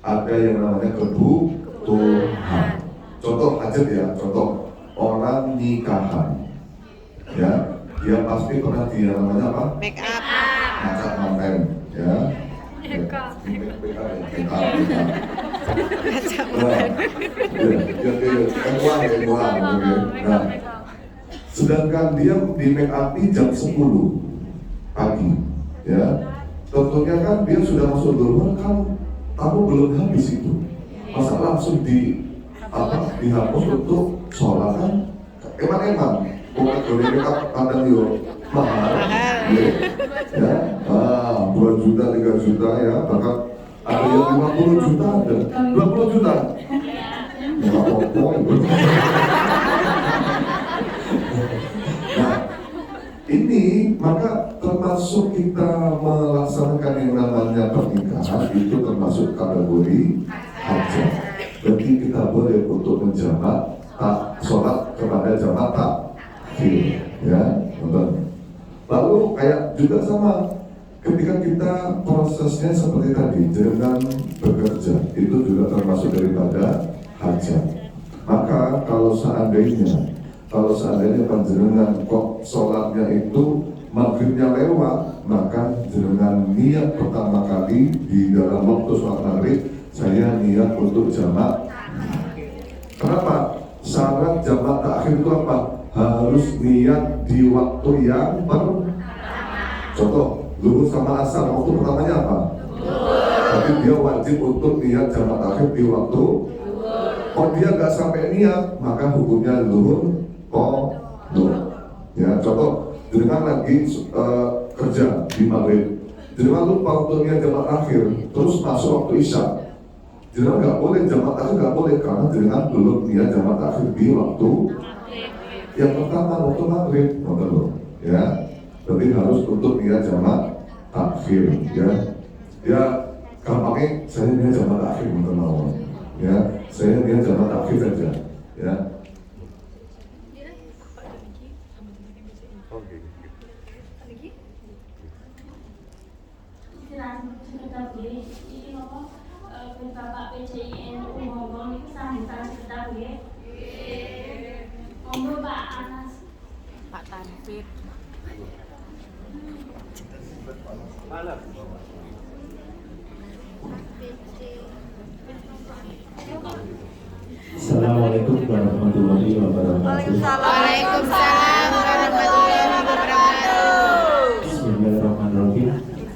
ada yang namanya kebutuhan. Contoh hajat ya, contoh orang nikahan, ya, dia pasti pernah dia namanya apa? Make up. Ngacak manten, ya. Sedangkan dia di make up jam 10 pagi, ya, tentunya kan dia sudah masuk duluan, kan kamu belum habis itu, masa langsung dihapus untuk sholat kan? Emang bukan boleh make up kadang yo mahal, ya, 2 juta, 3 juta, ya, bahkan ada yang 50 juta, ada 20 juta. Nggak apa-apa itu. Nah, ini maka termasuk kita melaksanakan yang namanya pernikahan itu termasuk kategori hajat. Berarti kita boleh untuk menjamak sholat kepada jamaah takfir, ya, betul. Lalu kayak juga sama ketika kita prosesnya seperti tadi dengan bekerja itu juga termasuk daripada hajat. Maka kalau seandainya panjenengan kok sholatnya itu maghribnya lewat, maka dengan niat pertama kali di dalam waktu sholat maghrib, saya niat untuk jamak. Kenapa? Syarat jamak takhir itu apa? Harus niat di waktu yang contoh, zuhur sama asar, waktu pertamanya apa? Tapi dia wajib untuk niat jamak takhir di waktu. Kalau dia nggak sampai niat, maka hukumnya zuhur qadha. Ya, contoh, dengan lagi kerja di maghrib, dengan lupa untuk niat jamak takhir, terus masuk waktu isya, dengan nggak boleh jamak takhir, nggak boleh karena dengan belum niat jamak takhir di waktu yang pertama, waktu maghrib, ya. Tapi harus untuk niat jamak takhir, ya. Ya, gampangnya saya niat jamak takhir, ya. Saya niat jamak takhir saja, ya. Bapak PJIN ngomong itu sambutan sebentar ya. Ngomong Pak Anas. Pak Tanfit. Assalamualaikum warahmatullahi wabarakatuh. Waalaikumsalam warahmatullahi wabarakatuh. Bismillahirrahmanirrahim.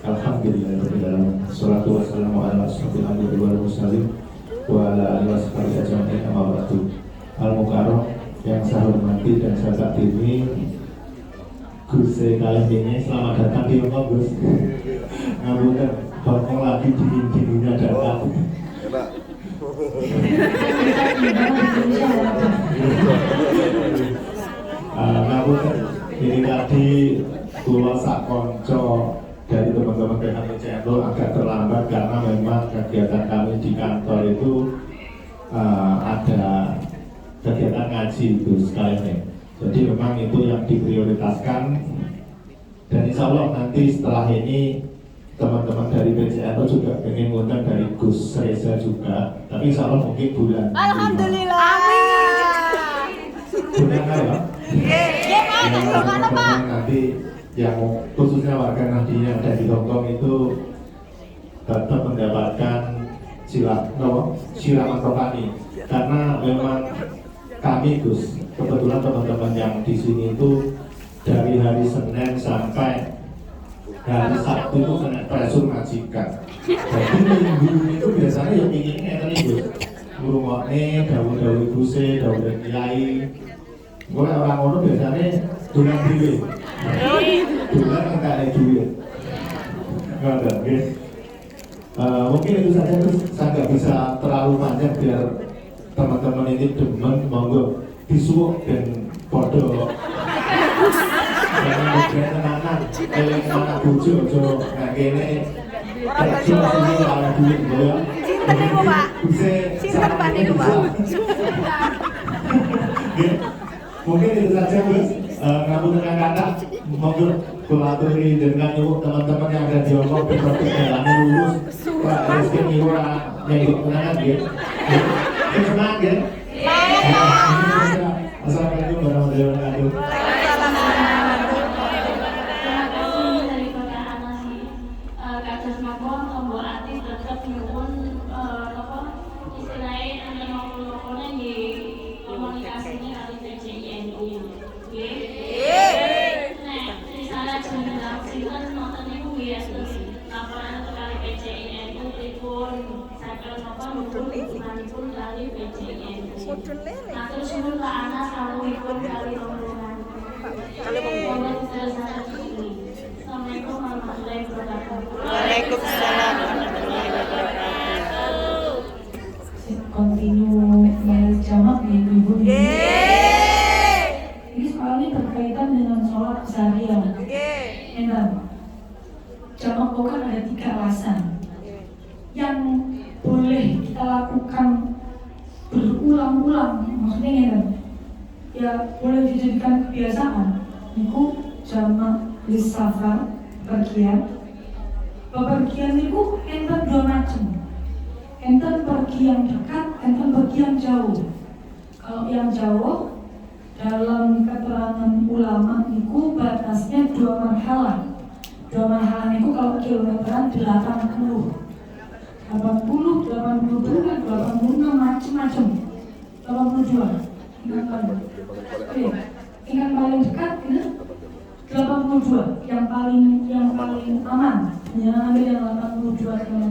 Alhamdulillahirrahmanirrahim. Assalatu wassalamu ala asyrafil anbiya'i wal mursalin wa ala alihi washabihi ajma'in amma ba'du. Al-Mukarram yang saya hormati dan saya takdimi Gus kalian ini selamat datang di rumah Gus. Ngapunten Hongkong lagi dingin-dinginnya datang. Ngapunten ini tadi kula sak konco dari teman-teman PKP Channel agak terlambat karena memang kegiatan kami di kantor itu ada kegiatan ngaji itu sekalian ya. Jadi memang itu yang diprioritaskan dan insya Allah nanti setelah ini teman-teman dari PCNO juga ingin ngundang dari Gus Reza juga, tapi insya Allah mungkin bulan Alhamdulillah. Amin. bulan apa? Teman-teman nanti yang khususnya warga Nahdien yang ada di Hongkong itu tetap mendapatkan siraman rohani karena memang kami Gus kebetulan teman-teman yang di sini itu dari hari Senin sampai hari Sabtu itu kena pressure majikan. Jadi minggu itu biasanya yang inginnya tadi Gus ngurungokne daun-daun guse, daun kiai. Gue orang ngono biasanya dolan dhewe. Dolan enggak ada duit. Enggak ada, guys. Mungkin itu saja Gus, saya nggak bisa terlalu panjang biar teman-teman ini demen monggo disuwuk dan podo. Jangan mungkin tenanan, eling anak bojo aja nggak kene. Kerja sini ala duit ya. Sinten niku, Pak? Sinten Pak niku, Pak? Mungkin itu saja Gus. Ngapunten kata monggo kula aturi dengan nyuwun teman-teman yang ada di Hongkong berarti jalan lurus. Pak Rizky Niwa nyenggo kenangan nggih. Semangat nggih. Assalamualaikum warahmatullahi wabarakatuh. Waalaikumsalam warahmatullahi wabarakatuh. Continue jamak nih ibu. Ini soalnya berkaitan dengan sholat seharian. Enak. Jamak bukan ada 3 alasan yang boleh kita lakukan berulang-ulang. Maksudnya enak. Ya boleh dijadikan kebiasaan. Itu jamak lisafar pergian. Bepergian itu enten 2 macam. Enten pergi yang dekat, enten pergi yang jauh. Kalau yang jauh dalam keterangan ulama itu batasnya 2 marhalah. 2 marhalah itu kalau kilometeran 80, 82, 86 macam-macam. 82. Tingkat paling dekat ini 82, yang paling aman. Jangan ambil yang 82 km.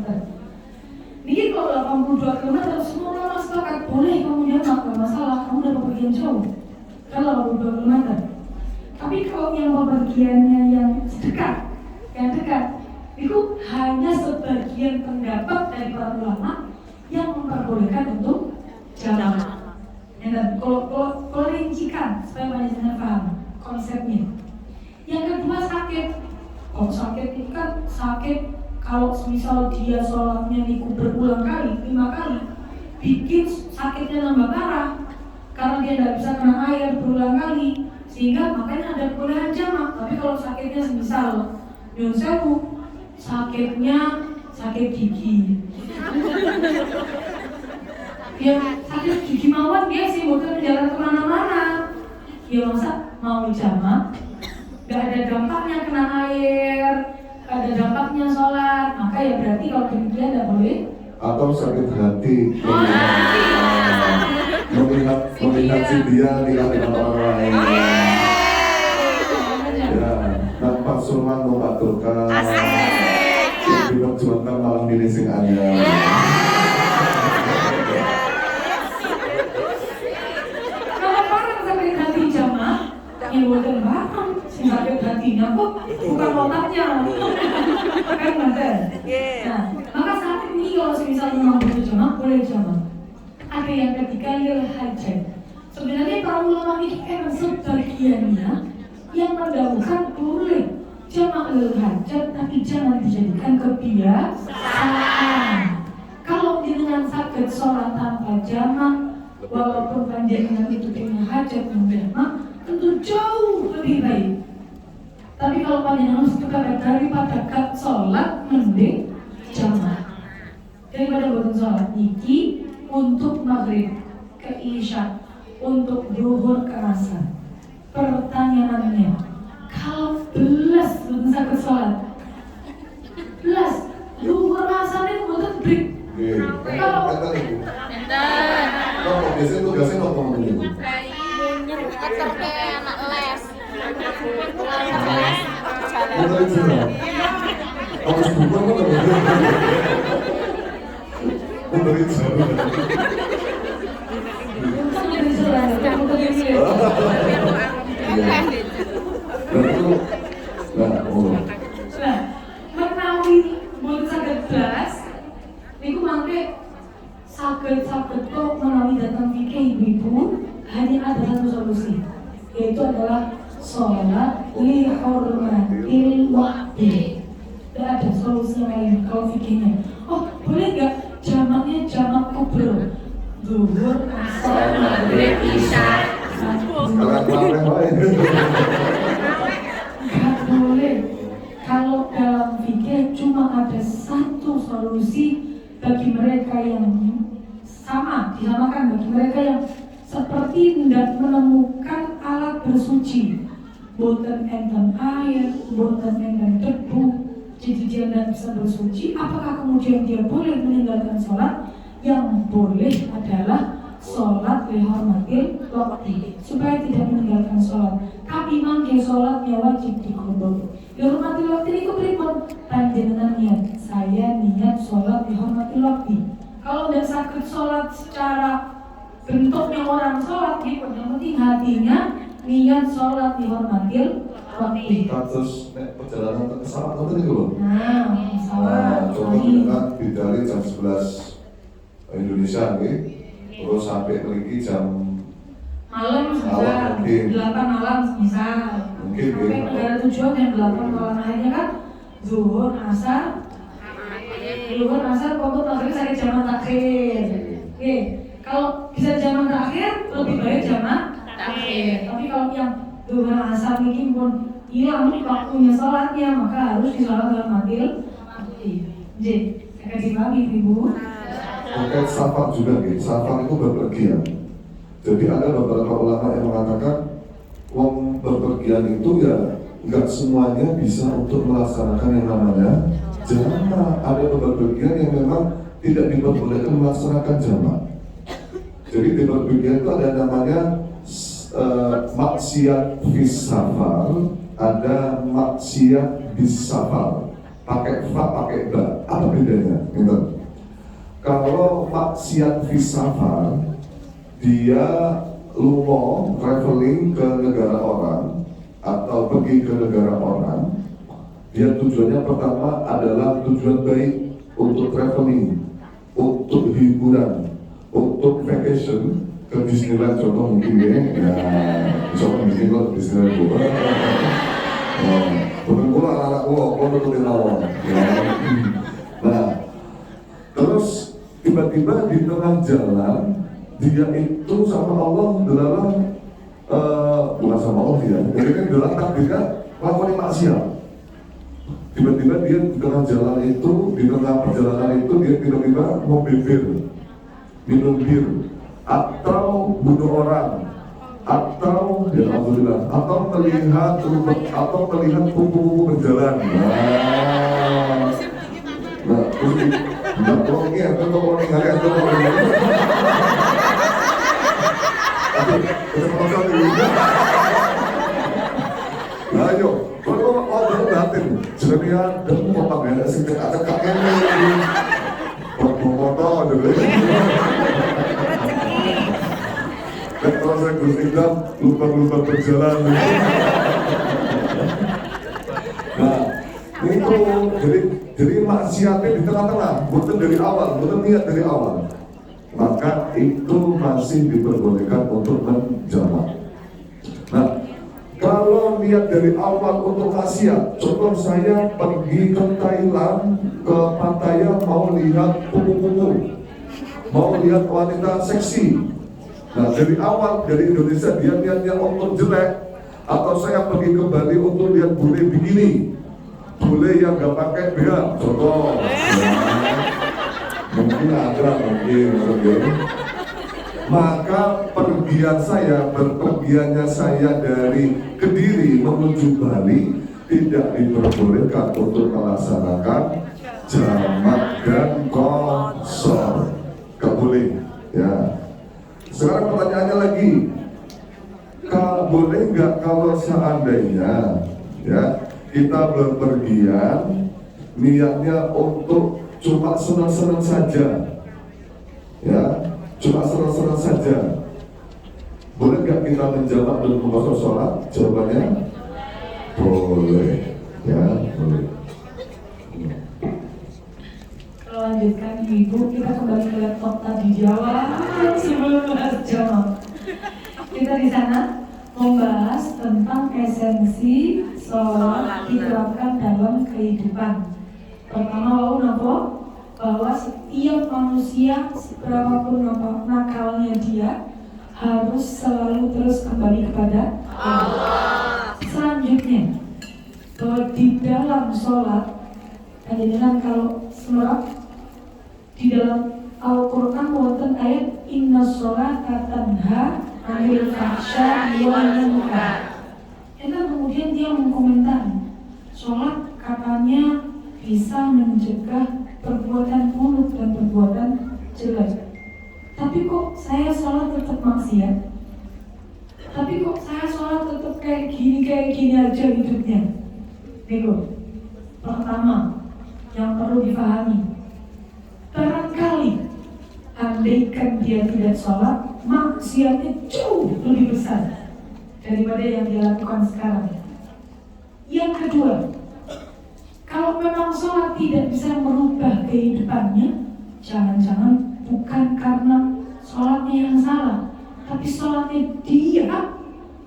Ini kalau 82 km semua orang sepakat boleh kamu jamak, gak masalah, kamu udah bepergian jauh. Kan 82 km. Tapi kalau yang bepergiannya yang dekat, itu hanya sebagian pendapat dari para ulama yang memperbolehkan untuk jamak. Dan kalau rincikan supaya masyarakat paham konsepnya. Yang kedua sakit. Kalau sakit itu kan sakit kalau misal dia sholatnya niku berulang kali, 5 kali, bikin sakitnya nambah parah karena dia tidak bisa kena air berulang kali, sehingga makanya ada kebolehan jamak. Tapi kalau sakitnya misal nyun sewu, sakitnya sakit gigi. Ya sakit gigi mawon dia sih bukan jalan kemana-mana. Ya masa mau jamak, gak ada dampaknya kena air, gak ada dampaknya sholat, maka ya berarti kalau demikian tidak boleh. Atau sakit hati melihat si dia nikah dengan orang lain. Ya, nampak sulman numpak turkan, diperjuangkan malam ini sing anyar. Yang bukan barang, sakit hatinya kok bukan otaknya, kan benar. Nah, maka saat ini kalau misalnya memang butuh jamak, boleh jamak. Ada yang ketiga lil hajat. Sebenarnya para ulama ini emang sebagiannya yang mendahulukan boleh jamak lil hajat, tapi jangan dijadikan kebiasaan. Kalau dengan sakit sholat tanpa jamak, walaupun panjenengan itu punya hajat menjamak, tentu jauh lebih baik. Tapi kalau panjenengan harus kepada daripada gak sholat, mending jamak. Daripada buat sholat iki untuk maghrib ke isya, untuk zuhur ke asar. Pertanyaannya, kalau belas bukan sakit sholat, belas zuhur asar itu bukan break. Kalau biasanya tugasnya ngomong ini. Ngeter kayak anak les. Betul juga. Harus buka apa tuh? Betul juga. Nah, menawi buat saged blas, niku mangke saged kok menawi datang fikih ibu-ibu hanya ada satu solusi, yaitu adalah sholat li hurmatil waqti. Tidak ada solusi lain kalau fikihnya. Oh, boleh nggak jamaknya jamak kubro, zuhur, asar, maghrib, isya. Nggak boleh. Kalau dalam fikih cuma ada satu solusi bagi mereka yang disamakan bagi mereka yang seperti tidak menemukan alat bersuci, boten enten air, boten enten debu, jadi dia tidak bisa bersuci. Apakah kemudian dia boleh meninggalkan sholat? Yang boleh adalah sholat lihormatil waktu, supaya tidak meninggalkan sholat. Tapi mangke sholatnya wajib dikodok. Lihormatil waktu ini keberipun panjenengan niat, saya niat sholat lihormatil waktu. Kalau tidak sakit sholat secara bentuknya orang sholat, gitu. Yang penting hatinya niat sholat dihormatil waktu. Kasus perjalanan ke pesawat itu nih loh. Nah, pesawat. Contoh dengan dari jam 11 Indonesia nih, terus sampai lagi jam malam misal 8 malam misal. Mungkin sampai negara tujuan yang 8 malam akhirnya kan zuhur, asar. Zuhur, asar, pokok maghrib saya jamak takhir. Oke. Kalau bisa jamak terakhir, lebih baik jamak terakhir. Tapi kalau yang zuhur asar mungkin pun hilang nih waktunya sholatnya, maka harus disolat dalam matil. Jadi, saya kasih paham ibu. terkait safar juga nih. Safar itu bepergian. Jadi ada beberapa ulama yang mengatakan wong berpergian itu ya nggak semuanya bisa untuk melaksanakan yang namanya jamak. Ada beberapa yang memang tidak diperbolehkan melaksanakan jamak. Jadi di bepergian itu ada namanya maksiat fis safar, ada maksiat bis safar. Pakai fa, pakai ba. Apa bedanya? Gitu. Kalau maksiat fis safar, dia lungo traveling ke negara orang atau pergi ke negara orang, dia tujuannya pertama adalah tujuan baik untuk traveling, untuk hiburan, untuk vacation ke Disneyland contoh mungkin ya, misalkan Disneyland gua, temen gua anak gua nurutin awal, nah terus tiba-tiba di tengah jalan dia itu sama Allah dalam bukan sama Allah ya, jadi kan dalam takdirnya lakukan maksiat. Tiba-tiba dia di tengah jalan itu, di tengah perjalanan itu dia tiba-tiba mau minum bir, atau bunuh orang, atau ya alhamdulillah, atau melihat kupu-kupu berjalan. Nah, terus nggak tolong ya, tolong kalian, tolong. Nah, ayo, kalau mau batin, jadinya dan mau pakai singkat ada kakek nih, foto dulu. Dan kalau saya bertindak, lupa berjalan. Nah, itu jadi maksiatnya di tengah-tengah, bukan dari awal, bukan niat dari awal. Maka itu masih diperbolehkan untuk menjamak. Nah, kalau niat dari awal untuk maksiat, contoh saya pergi ke Thailand, ke Pattaya mau lihat kupu-kupu, mau lihat wanita seksi. Nah, dari awal dari Indonesia dia niatnya untuk jelek, atau saya pergi ke Bali untuk lihat bule bikini, bule yang nggak pakai BH, contoh. Mungkin ada, mungkin. Maka berpergiannya saya dari Kediri menuju Bali tidak diperbolehkan untuk melaksanakan jamak dan qashar. Gak boleh, ya. Sekarang pertanyaannya lagi, boleh nggak kalau seandainya ya kita berpergian niatnya untuk cuma senang-senang saja, ya, cuma senang-senang saja. Boleh nggak kita menjamak dan mengqashar sholat? Jawabannya boleh, ya, boleh. Kalau lanjutkan Ibu, kita kembali ke laptop tadi Jawa sebelum bahas jamak. Kita di sana membahas tentang esensi sholat diterapkan dalam kehidupan. Pertama, bahwa setiap manusia berapapun nakalnya dia harus selalu terus kembali kepada Allah. Selanjutnya, bahwa di dalam sholat, dan kalau surat di dalam Al-Quran wonten ayat Inna sholata tanha 'anil fahsya'i wal munkar. Dan kemudian dia mengkomentari, sholat katanya bisa mencegah perbuatan buruk dan perbuatan jelek. Tapi kok saya sholat tetap maksiat? Tapi kok saya sholat tetap kayak gini aja hidupnya? Nego. Pertama, yang perlu dipahami, barangkali andaikan dia tidak sholat, maksiatnya jauh lebih besar daripada yang dia lakukan sekarang. Yang kedua, kalau memang sholat tidak bisa merubah kehidupannya, jangan-jangan bukan karena sholatnya yang salah, tapi sholatnya dia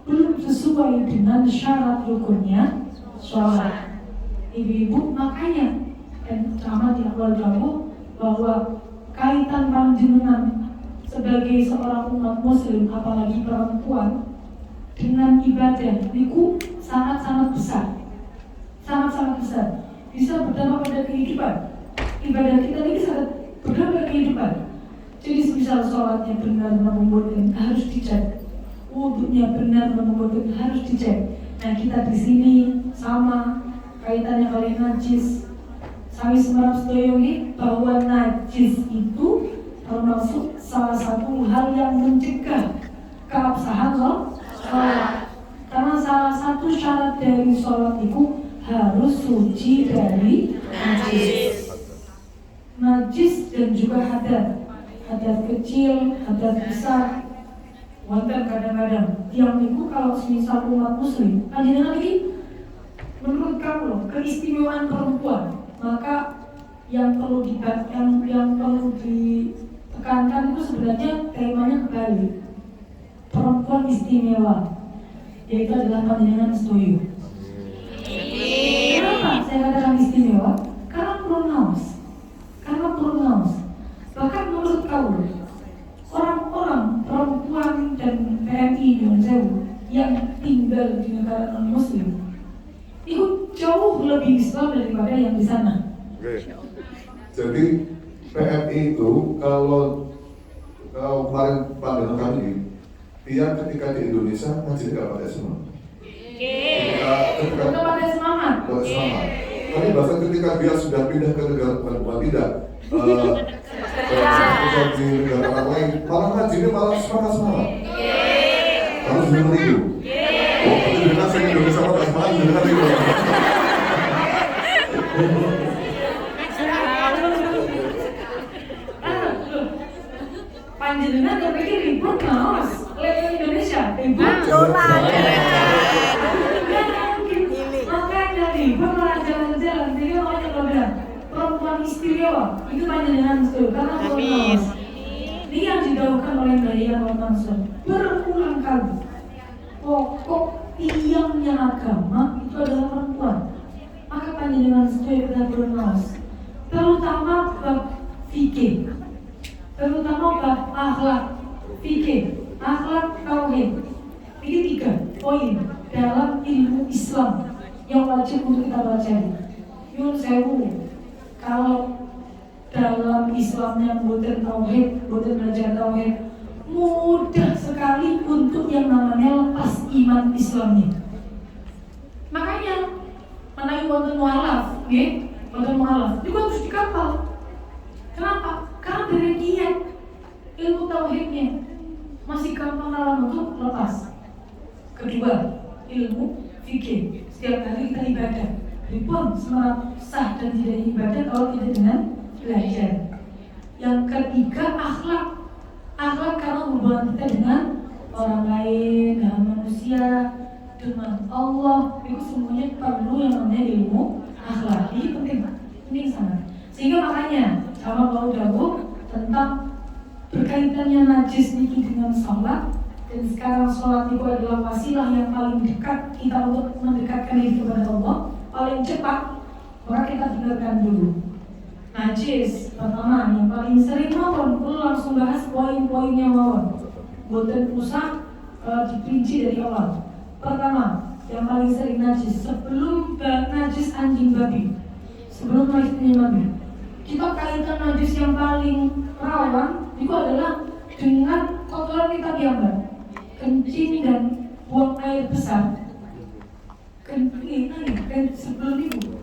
belum sesuai dengan syarat rukunnya sholat. Ibu-ibu, makanya dan sama di awal bahwa kaitan panjenengan sebagai seorang umat muslim, apalagi perempuan, dengan ibadah itu sangat-sangat besar. Sangat-sangat besar. Bisa berdampak pada kehidupan. Ibadah kita ini sangat berdampak pada kehidupan. Jadi semisal sholatnya benar membuatkan harus dicek, wudhunya benar membuatkan harus dicek. Nah kita di sini sama kaitannya kali najis. Sami semerap sedoyongi bahwa najis itu termasuk salah satu hal yang mencegah keabsahan sholat. Karena salah satu syarat dari sholat itu harus suci dari najis. Najis dan juga hadas kecil, hadas besar. Wonten kadang-kadang yang itu kalau semisal umat muslim, panjenengan lagi menurut kamu keistimewaan perempuan, maka yang perlu ditekankan itu sebenarnya temanya kebalik. Perempuan istimewa, yaitu adalah panjenengan setuju. Kenapa saya katakan istimewa? Karena pronaus. Bahkan menurut kamu, orang-orang perempuan dan PMI yang tinggal di negara non-muslim itu jauh lebih Islam daripada yang di sana. Jadi PMI itu kalau kemarin pandangan kami, dia ketika di Indonesia ngaji nggak pakai semangat. Ketika pakai semangat. Tapi bahkan ketika dia sudah pindah ke negara bukan tidak di negara orang lain, malah ngajinya malah semangat. Harus meniru. Oh, itu dengan saya Indonesia pakai semangat dengan itu. Panjenengan berpikir ribut mas, lewat Indonesia ribut. Makanya ribut malah jalan-jalan. Jadi orang yang bilang perempuan istimewa itu panjenengan setuju karena mas. Ini yang didahulukan oleh Bayan Mansur berulang kali. Pokok tiangnya agama itu adalah perempuan. Maka panjenengan setuju benar mas. Terutama bab fikih. Terutama bab akhlak, fikih, akhlak, tauhid. Ini 3 poin dalam ilmu Islam yang wajib untuk kita pelajari. Yun sewu, kalau dalam Islamnya bukan tauhid, bukan belajar tauhid, mudah sekali untuk yang namanya lepas iman Islamnya. Makanya menaik wonten mualaf, wonten mualaf, itu harus dikapal. Kenapa? Karena dari dia ilmu tauhidnya masih gampang dalam untuk lepas. Kedua, ilmu fikih. Setiap hari kita ibadah. Ribon semangat sah dan tidak ibadah kalau tidak dengan belajar. Yang ketiga, akhlak. Akhlak karena hubungan kita dengan orang lain, dengan manusia, dengan Allah. Itu semuanya perlu yang namanya ilmu akhlak. Ini penting sangat. Sehingga makanya sama mau dahulu tentang berkaitannya najis niki dengan sholat, dan sekarang sholat itu adalah wasilah yang paling dekat kita untuk mendekatkan diri kepada Allah, paling cepat. Maka kita dengarkan dulu najis pertama yang paling sering mawon, perlu langsung bahas poin-poinnya mawon, boten usah diperinci dari awal. Pertama yang paling sering najis sebelum najis anjing babi, sebelum najis anjing babi, kita kaitan najis yang paling rawan itu adalah dengan kotoran kita biamba, kencing dan buang air besar. Sebelum itu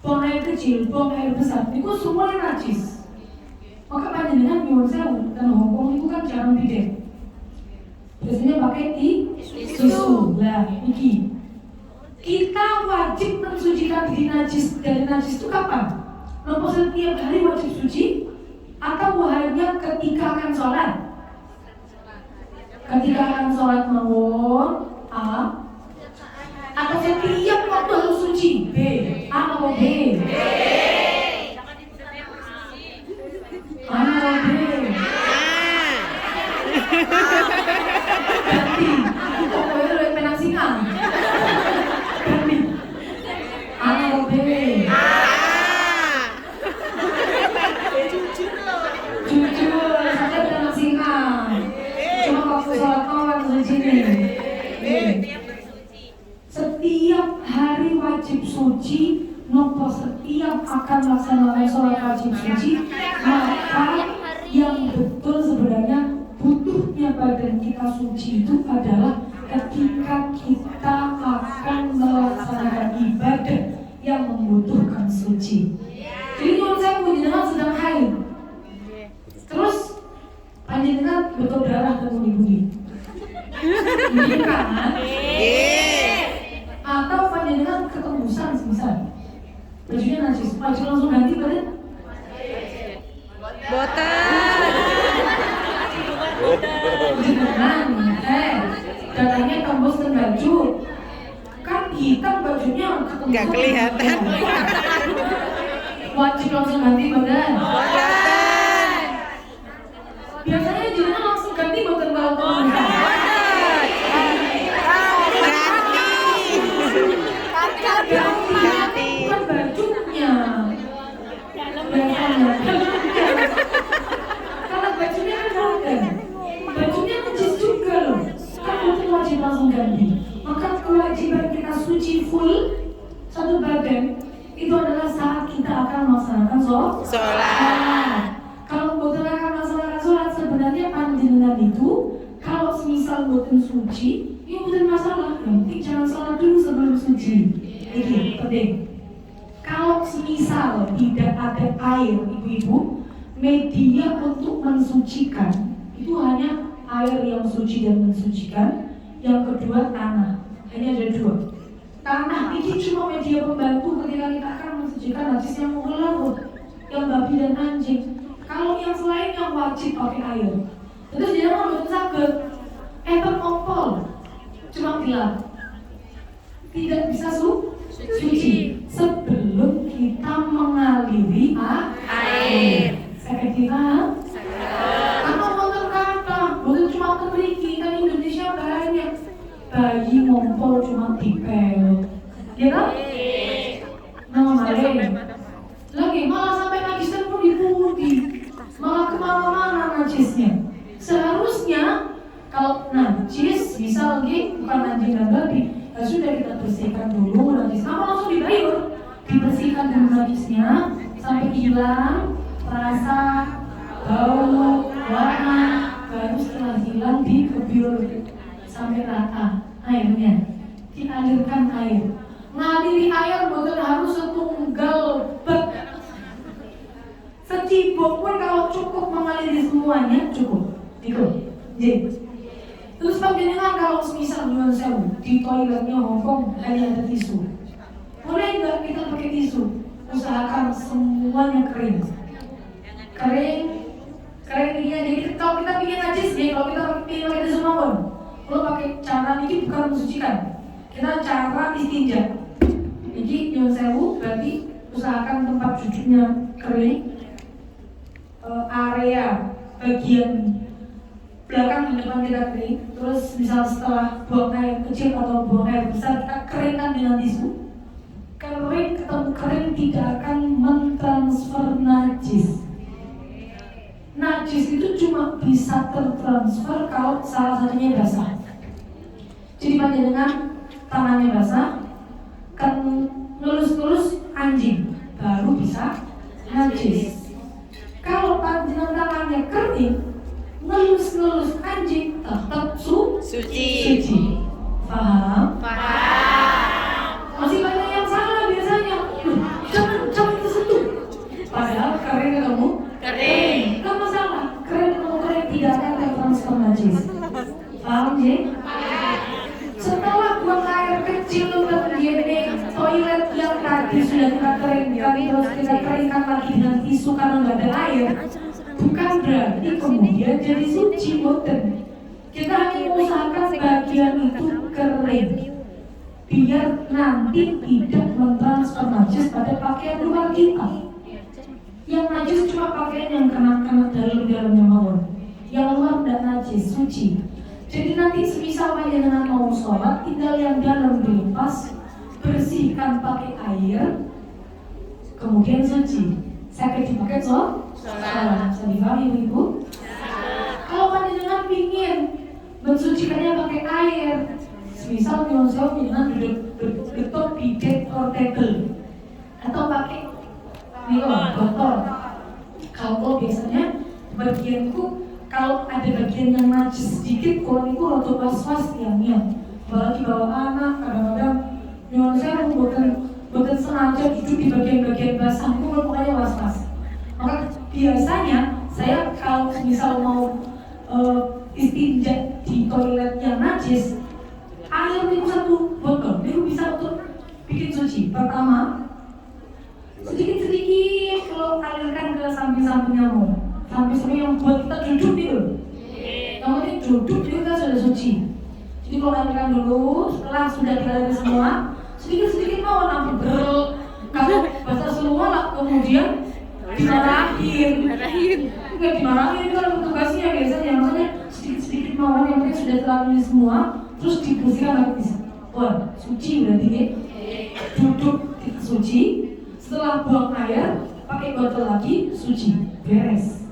buang air kecil, buang air besar, itu semuanya najis. Maka panjenengan nyuwun sewu dan Hongkong itu kan jarang bidet. Biasanya pakai tisu. Lah, iki kita wajib mensucikan diri najis dari najis itu kapan? Nopo setiap hari wajib suci atau hanya ketika akan sholat? Ketika akan sholat mawon A, atau setiap waktu harus suci B, A atau B? A atau B? Ganti, aku pokoknya udah penang singang. Ganti, A atau B? Jujur, saya penang singang. Cuma waktu sholat malam suci nih. Setiap hari wajib suci, nopo setiap akan melaksanakan sholat wajib suci, maka yang panjenengan betul darah dan budi-budi. Ini kan? Atau panjenengan ketembusan semisal. Bajunya najis, baju langsung ganti badan. Jangan, darahnya tembus ke baju. Kan hitam bajunya ketembusan. Nggak kelihatan. Wajib langsung ganti badan. Biasanya jenengan langsung ganti badan kalau ganti. Bukan bajunya. Kalau bajunya kan beragam. Bajunya najis juga loh. Kan itu wajib langsung ganti. Maka kewajiban kita suci full satu badan itu adalah saat kita akan melaksanakan sholat. Kalau boten akan melaksanakan sholat, sebenarnya panjenengan itu kalau semisal boten suci, ini boten masalah. Yang penting jangan sholat dulu sebelum suci. Ini penting. Kalau semisal tidak ada air, ibu-ibu, media untuk mensucikan itu hanya air yang suci dan mensucikan. Yang kedua tanah. Hanya ada dua. Tanah ini cuma media pembantu ketika kita akan mensucikan najis yang mengelarut, yang babi dan anjing. Kalau yang selain yang wajib pakai air. Terus dia mau betul sakit, kompol, cuma bilang tidak bisa suci sebelum kita mengaliri air. Saya kira, apa motor kata, bukan cuma kemeriki, kan Indonesia banyak. Bayi ngompol cuma dipel, ya kan? Lagi malah sampai najisnya pun diputi, malah kemana-mana najisnya. Seharusnya kalau najis, misal bukan anjing dan babi, ya sudah kita bersihkan dulu najisnya, langsung digayur, dibersihkan dulu najisnya sampai hilang rasa, bau, warna, baru setelah hilang dikebyur sampai rata airnya, dialirkan air. Ngaliri air bukan harus setunggal bak, secibuk pun kalau cukup mengaliri semuanya cukup. Terus panjenengan kalau semisal nyuwun sewu di toiletnya Hongkong hanya ada tisu, boleh nggak kita pakai tisu? Usahakan semuanya kering. Keringnya jadi kalau kita bikin najis nih, kalau kita pakai tisu mawon. Kalau pakai cara ini bukan mensucikan, kita cara istinja. Jadi nyuwun sewu berarti usahakan tempat duduknya kering, area bagian belakang dan depan kita kering. Terus misal setelah buang air kecil atau buang air besar kita keringkan dengan tisu. Kering ketemu kering tidak akan mentransfer najis. Najis itu cuma bisa tertransfer kalau salah satunya basah. Jadi panjenengan tangannya basah, kan ngelus-ngelus anjing, baru bisa najis. Kalau panjenengan tangannya kering, ngelus-ngelus anjing tetap suci. Paham? Masih banyak yang salah biasanya. Jangan disentuh. Padahal kering ketemu kering. Gak masalah. Kering ketemu kering tidak akan tertransfer najis. Paham sih? Setelah buang air kecil untuk begini, toilet yang tadi sudah kita keringkan, terus kita keringkan lagi dengan tisu karena nggak ada air, bukan berarti kemudian jadi suci, boten. Kita hanya mengusahakan bagian itu kering, biar nanti tidak mentransfer najis pada pakaian luar kita. Yang najis cuma pakaian yang kena dalamnya mawon, yang luar tidak najis, suci. Jadi nanti semisal panjenengan mau sholat, tinggal yang dalam dilepas, bersihkan pakai air, kemudian suci. Saya dipakai sholat. Bisa dipahami ibu? Kalau panjenengan ingin mensucikannya pakai air, semisal nyuwun sewu panjenengan duduk bidet portable atau pakai botol. Kalau biasanya bagianku kalau ada bagian yang najis sedikit, kalau itu rada was-was tiangnya. Apalagi bawa anak, kadang-kadang nyuwun sewu boten sengaja duduk di bagian-bagian basah, itu pokoknya was-was. Maka biasanya saya kalau misal mau istinja di toilet yang najis, air itu 1 botol itu bisa untuk bikin suci. Pertama, sedikit-sedikit kalau alirkan ke samping-sampingnya mau, samping-samping yang buat kita duduk gitu. Yang penting duduk itu kita sudah suci. Jadi kalau alirkan dulu, setelah sudah dialiri semua, sedikit-sedikit mau nampil. Kalau basah semua lah, kemudian dimarahin. Enggak dimarahin, kalau tugasnya biasanya makanya sedikit-sedikit mau yang penting sudah terlalui semua, terus dibersihkan lagi. Wah, suci berarti ya. Duduk kita suci, setelah buang air pakai botol lagi suci, beres.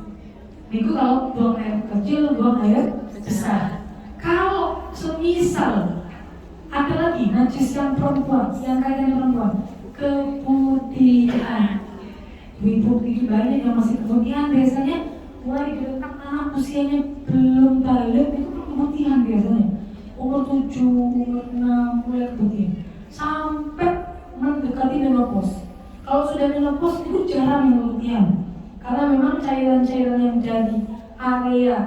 Itu kalau buang air kecil, buang air besar. Kalau semisal ada lagi najis yang perempuan, yang kaitannya perempuan, keputihan. Ibu itu banyak yang masih keputihan, biasanya mulai dari anak usianya belum balik itu keputihan biasanya. Umur 7, umur 6 mulai keputihan sampai mendekati menopause. Kalau sudah menopause itu jarang yang keputihan, karena memang cairan-cairan yang dari area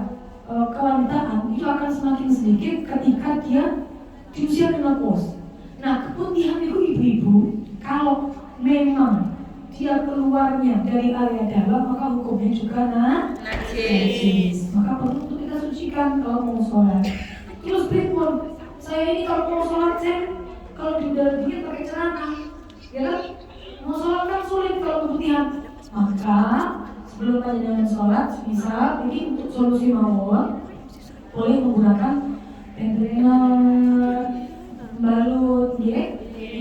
kewanitaan itu akan semakin sedikit ketika dia di usia menopause. Nah, keputihan itu ibu-ibu kalau memang dia keluarnya dari area dalam, maka hukumnya juga najis. Maka perlu untuk kita sucikan kalau mau sholat. Terus pripun? Saya ini kalau mau sholat, saya kalau di udara dingin pakai celana, ya kan? Mau sholat kan sulit kalau keputihan. Maka sebelum panjenengan sholat, bisa ini untuk solusi mawon, boleh menggunakan container, balut, ya.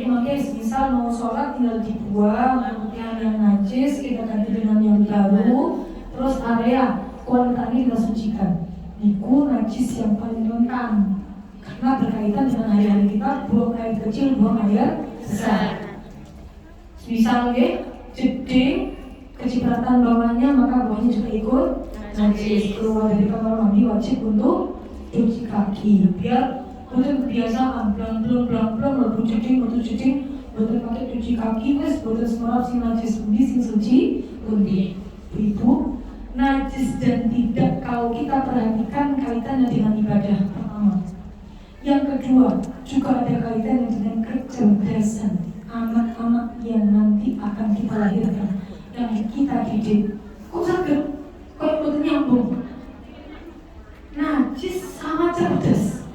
Makanya misal mau sholat tinggal dibuang keputihan yang najis, kita ganti dengan yang baru, terus area kualitas ini kita sucikan. Itu najis yang paling rentan karena berkaitan dengan hari-hari kita, buang air kecil, buang air besar. Misal jeding kecipratan bawahnya, maka bawahnya juga ikut najis. Keluar dari kamar mandi wajib untuk cuci kaki biar betul kebiasaan, belum lebu jeding, betul pakai cuci kaki, wes betul semarap sing najis pundi, sing suci pundi. Ibu, najis dan tidak kalau kita perhatikan kaitannya dengan ibadah pertama. Yang kedua, juga ada kaitannya dengan kecerdasan anak-anak yang nanti akan kita lahirkan dan kita didik. Kok sakit? Kok betul nyambung? Najis sama cerdas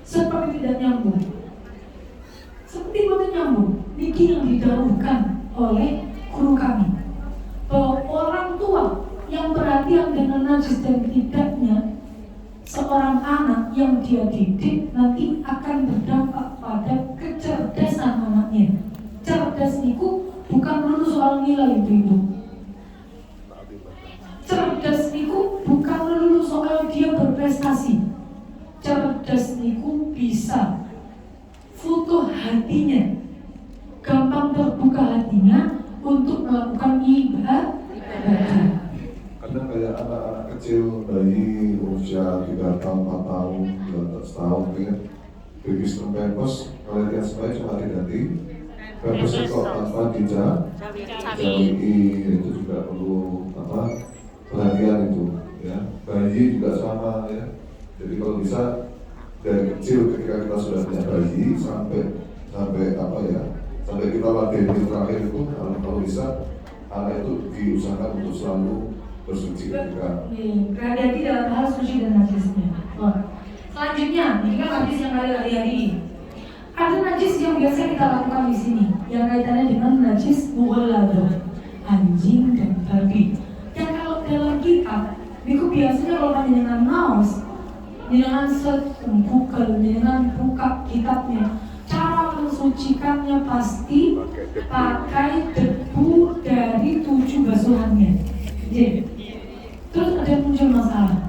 seperti tidak nyambung. Seperti betul nyambung. Niki yang didahulukan oleh guru kami, bahwa orang tua yang perhatian dengan najis dan tidaknya seorang anak yang dia didik nanti akan berdampak pada kecerdasan anaknya. Cerdas niku bukan melulu soal nilai ibu. Cerdas niku bukan melulu soal dia berprestasi. Cerdas niku bisa futuh hatinya, gampang terbuka hatinya untuk melakukan ibadah. Kadang kayak anak-anak kecil, bayi usia 3 tahun, 4 tahun, 12 tahun, ya baby pampers, kalau lihat semuanya cuma diganti pampersnya kok tanpa dijahit, itu juga perlu perhatian itu, ya. Bayi juga sama, ya. Jadi kalau bisa dari kecil ketika kita sudah punya bayi sampai kita ladeni terakhir itu, kalau bisa anak itu diusahakan untuk selalu bersuci ketika. Berhati-hati dalam hal suci dan najisnya. Selanjutnya, ini kan najis yang hari-hari. Ada najis yang biasa kita lakukan di sini, yang kaitannya dengan najis mughalladhah, anjing dan babi. Yang kalau dalam kitab, itu biasanya kalau panjenengan naos, dengan Google, dengan buka kitabnya, cara mensucikannya pasti pakai debu dari 7 basuhannya. Jadi, terus ada muncul masalah.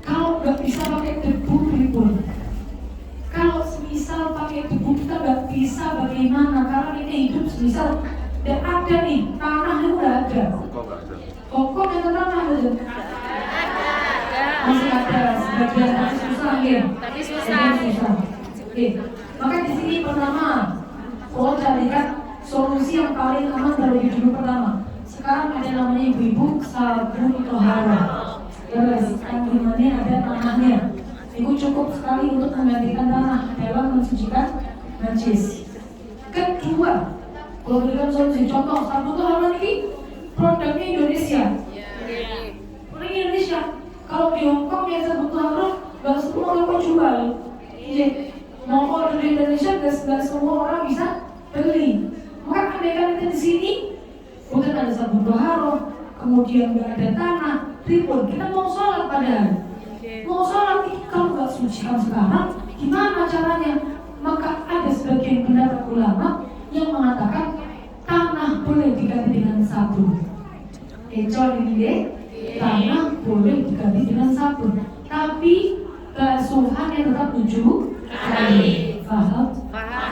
Kalau nggak bisa pakai debu pripun? Kalau semisal pakai debu kita nggak bisa bagaimana? Karena ini hidup semisal tidak ada nih, tanah itu nggak ada. Pokok yang tanah itu masih ada, sebagian masih susah ya. Tapi susah. Maka di sini pertama, kalau carikan solusi yang paling aman dari dulu pertama. Sekarang ada namanya ibu-ibu sabun tohara. Beres, kandungannya ada tanahnya. Itu cukup sekali untuk menggantikan tanah dalam mensucikan najis. Kedua, kalau berikan solusi contoh, sabun haram ini produknya Indonesia. Orang Indonesia. Kalau di Hongkong yang sabun haram, gak semua orang mau jual. Mau order di Indonesia, gak semua orang bisa beli. Maka andaikan kita di sini, bukan ada sabun haram, kemudian gak ada tanah, ribut. Kita mau sholat padahal. Mau sholat ini kalau gak sucikan sekarang, gimana caranya? Maka ada sebagian pendapat ulama yang mengatakan tanah boleh diganti dengan sabun. Kecuali ini tanah boleh diganti dengan sabun, tapi basuhan yang tetap 7 kali. Paham?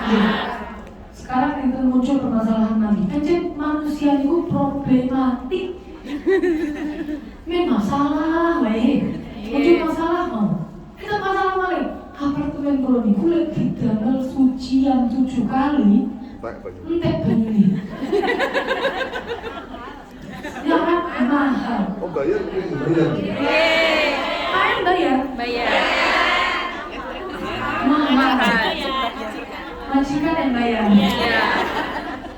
Ya. Sekarang itu muncul permasalahan lagi. Kan manusia itu problematik. Masalah, muncul masalah mau. Kita masalah balik. Apartemen koloni kulit didamel sucian 7 kali. Entek banyak. Ya kan mahal. Oh bayar. Bayar. Mahal. Majikan yang bayar.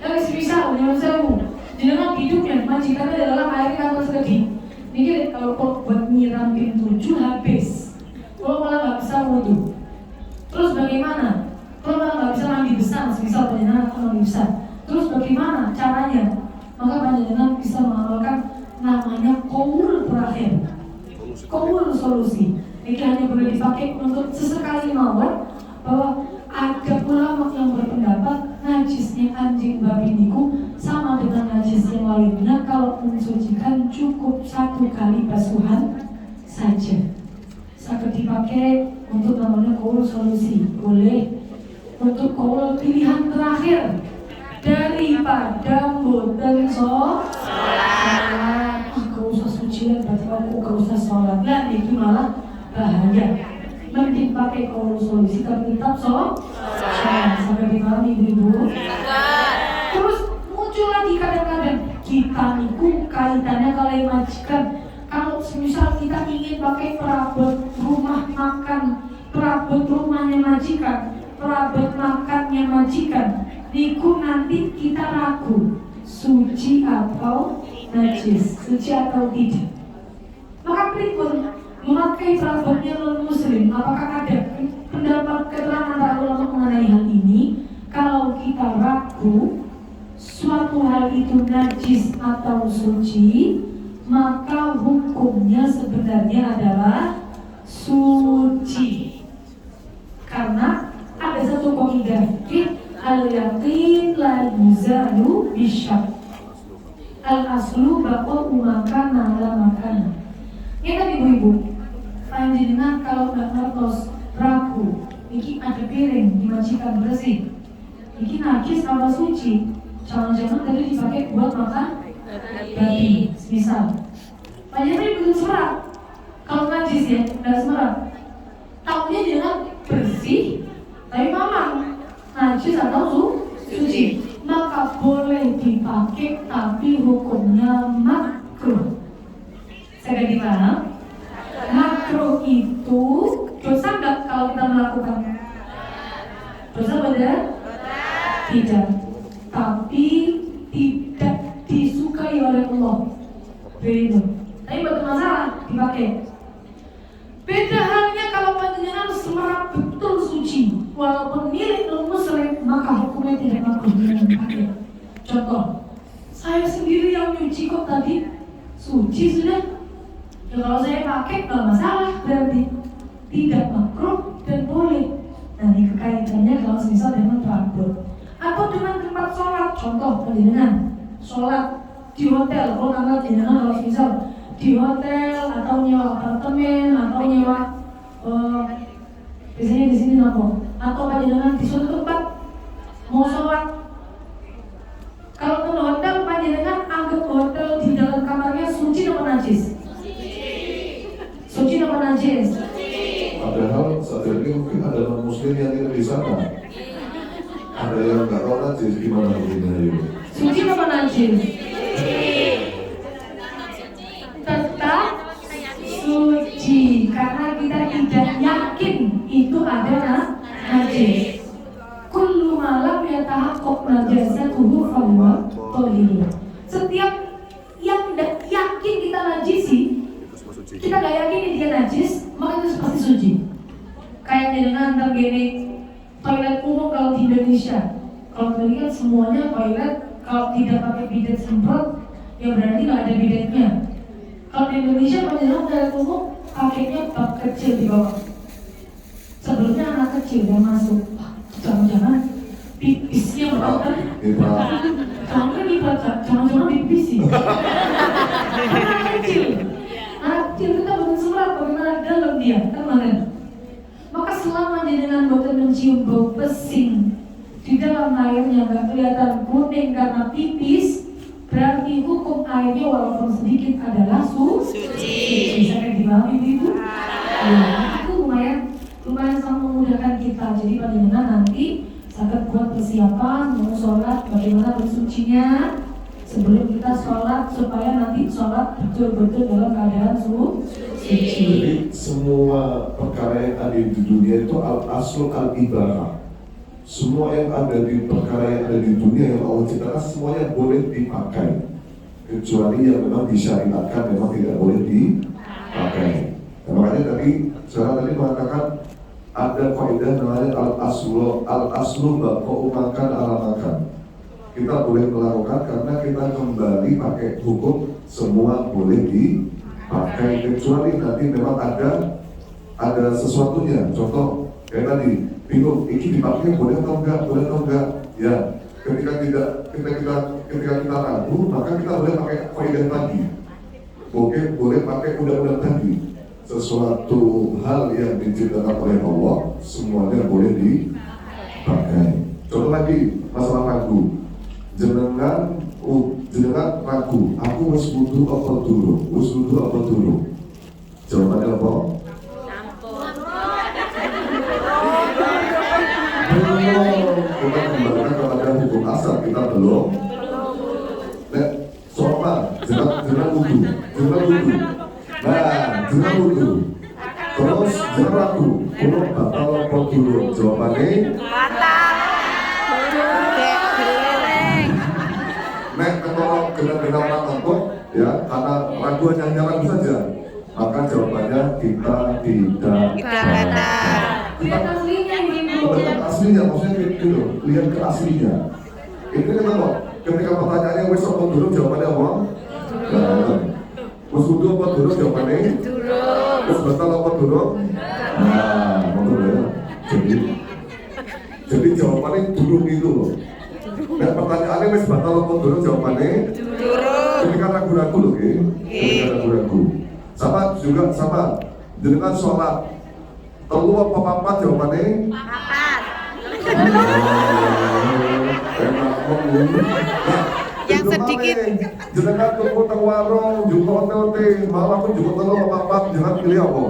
Yang sebisa, yang sewu. Jangan hidupnya majikannya dalam air kantor segede. Ini kalau buat nyiram pintu 7 habis. Kalau malah nggak bisa wudhu, terus bagaimana? Kalau malah nggak bisa mandi besar, misal panjenengan atau mandi besar, terus bagaimana caranya? Maka panjenengan bisa mengamalkan namanya qaul terakhir, qaul solusi. Ini hanya boleh dipakai untuk sesekali mawon, bahwa ada ulama yang berpendapat najisnya anjing babi niku sama dengan najis yang lainnya kalau mensucikan cukup 1 kali basuhan saja. Sangat dipakai untuk namanya qaul solusi, boleh untuk qaul pilihan terakhir daripada boten sholat. Gak usah sucian, berarti aku gak usah sholat. Nah itu malah bahaya. Mending pakai qaul solusi tapi tetap sholat. Sampai dipahami ibu-ibu. Terus muncul lagi kadang-kadang kita niku kaitannya kalau majikan. Kalau misal kita ingin pakai perabot rumah makan, perabot rumahnya majikan, perabot makannya majikan, niku nanti kita ragu suci atau najis, suci atau tidak. Maka pripun memakai perabotnya non muslim, apakah ada pendapat keterangan para ulama mengenai hal ini? Kalau kita ragu suatu hal itu najis atau suci, maka hukumnya sebenarnya adalah suci. Karena ada satu kaidah al-yaqin la yuzalu bisyak. Al-aslu baqa'u makana la makana. Ini kan ibu-ibu, panjenengan kalau nggak ngertos ragu, ini ada piring dimajikan bersih, ini najis apa suci? Jangan-jangan tadi dipakai buat makan babi, misal. Panjenengan belum semerap. Kalau najis ya, nggak semerap. Tahunya jangan bersih, tapi mamang najis atau suci. Maka boleh dipakai, tapi hukumnya makruh. Saya gimana? Makruh itu dosa nggak kalau kita melakukan? Dosa benar? Tidak. Tapi tidak disukai oleh Allah. Begitu. Tapi bukan masalah dipakai. Beda halnya kalau panjenengan semerap betul suci, walaupun milik non-muslim, maka hukumnya tidak makruh dipakai. Contoh, saya sendiri yang nyuci kok tadi suci sudah. Ya kalau saya pakai nggak masalah, berarti tidak makruh dan boleh. Nah ini kekaitannya kalau misal dengan perabot atau dengan tempat sholat. Contoh panjenengan sholat di hotel, kalau nggak panjenengan kalau misal di hotel atau nyewa apartemen atau nyewa biasanya di sini nopo atau panjenengan di suatu tempat mau sholat. Kalau ke hotel panjenengan anggap hotel di dalam kamarnya suci atau najis? Suci atau najis? Padahal saat ini mungkin ada non muslim yang tidak di sana. Ada yang nggak tahu najis, gimana begini? Suci atau najis? Tetap suci. najisi, kita gak yakin dia najis, maka itu pasti suci. Kayak dengan gini, toilet umum kalau di Indonesia, kalau tadi kan semuanya toilet kalau tidak pakai bidet semprot, ya berarti nggak ada bidetnya. Kalau di Indonesia penjelang toilet umum pakainya bak kecil di bawah. Sebelumnya anak kecil yang masuk, jangan-jangan pipisnya berotot. Jangan dibaca, jangan-jangan pipis sih. Anak kecil kita bukan semprot, bagaimana dalam dia, kan mana? Maka selama dia dengan boten mencium bau pesing di dalam airnya nggak kelihatan kuning karena pipis, berarti hukum airnya walaupun sedikit adalah suci. Bisa kayak dipahami ibu? Ya, itu lumayan sangat memudahkan kita. Jadi bagaimana nanti sangat buat persiapan mau sholat, bagaimana bersucinya sebelum kita sholat supaya nanti sholat betul-betul dalam keadaan suci. Jadi semua perkara yang ada di dunia itu al-aslu al-ibadah. Semua yang ada di perkara yang ada di dunia yang Allah ciptakan semuanya boleh dipakai, kecuali yang memang disyariatkan memang tidak boleh dipakai. Nah, makanya saya tadi mengatakan ada kaidah namanya al-aslu baqa'umakan ala-makan. Kita boleh melakukan karena kita kembali pakai hukum semua boleh dipakai, kecuali nanti memang ada sesuatunya. Contoh kayak tadi bingung, ini dipakai boleh atau enggak? Ya, ketika kita ragu, maka kita boleh pakai kaidah tadi. Boleh pakai undang-undang tadi. Sesuatu hal yang diciptakan oleh Allah semuanya boleh dipakai. Contoh lagi masalah ragu. Jenengan ragu, aku wis wudu apa durung? Jawabannya apa? Kita kembalikan kepada hukum asal, kita belum. Nek soal jenengan wudu. Nah, jenengan wudu. Terus jenengan ragu, kulo batal apa durung? Jawabannya nek ketolong kena orang takut, ya karena raguan hanya ragu saja, maka jawabannya kita tidak batal. Lihat aslinya ini Lihat aslinya, maksudnya gitu, lihat ke aslinya. Ini kan apa? Ketika pertanyaannya wes apa dulu, jawabannya apa? Wes wudu apa dulu, jawabannya? Wes batal apa dulu? Nah, betul ya. Jadi jawabannya dulu itu loh. Dan pertanyaannya wes batal apa dulu, jawabannya? Ketika ragu-ragu loh, ketika ragu-ragu. Sama dengan sholat. Telu apa papat jawabannya? Papat. Yang sedikit. Jenengan tunggu teng warung, juga hotel, malah pun juga telu apa papat, jangan pilih apa?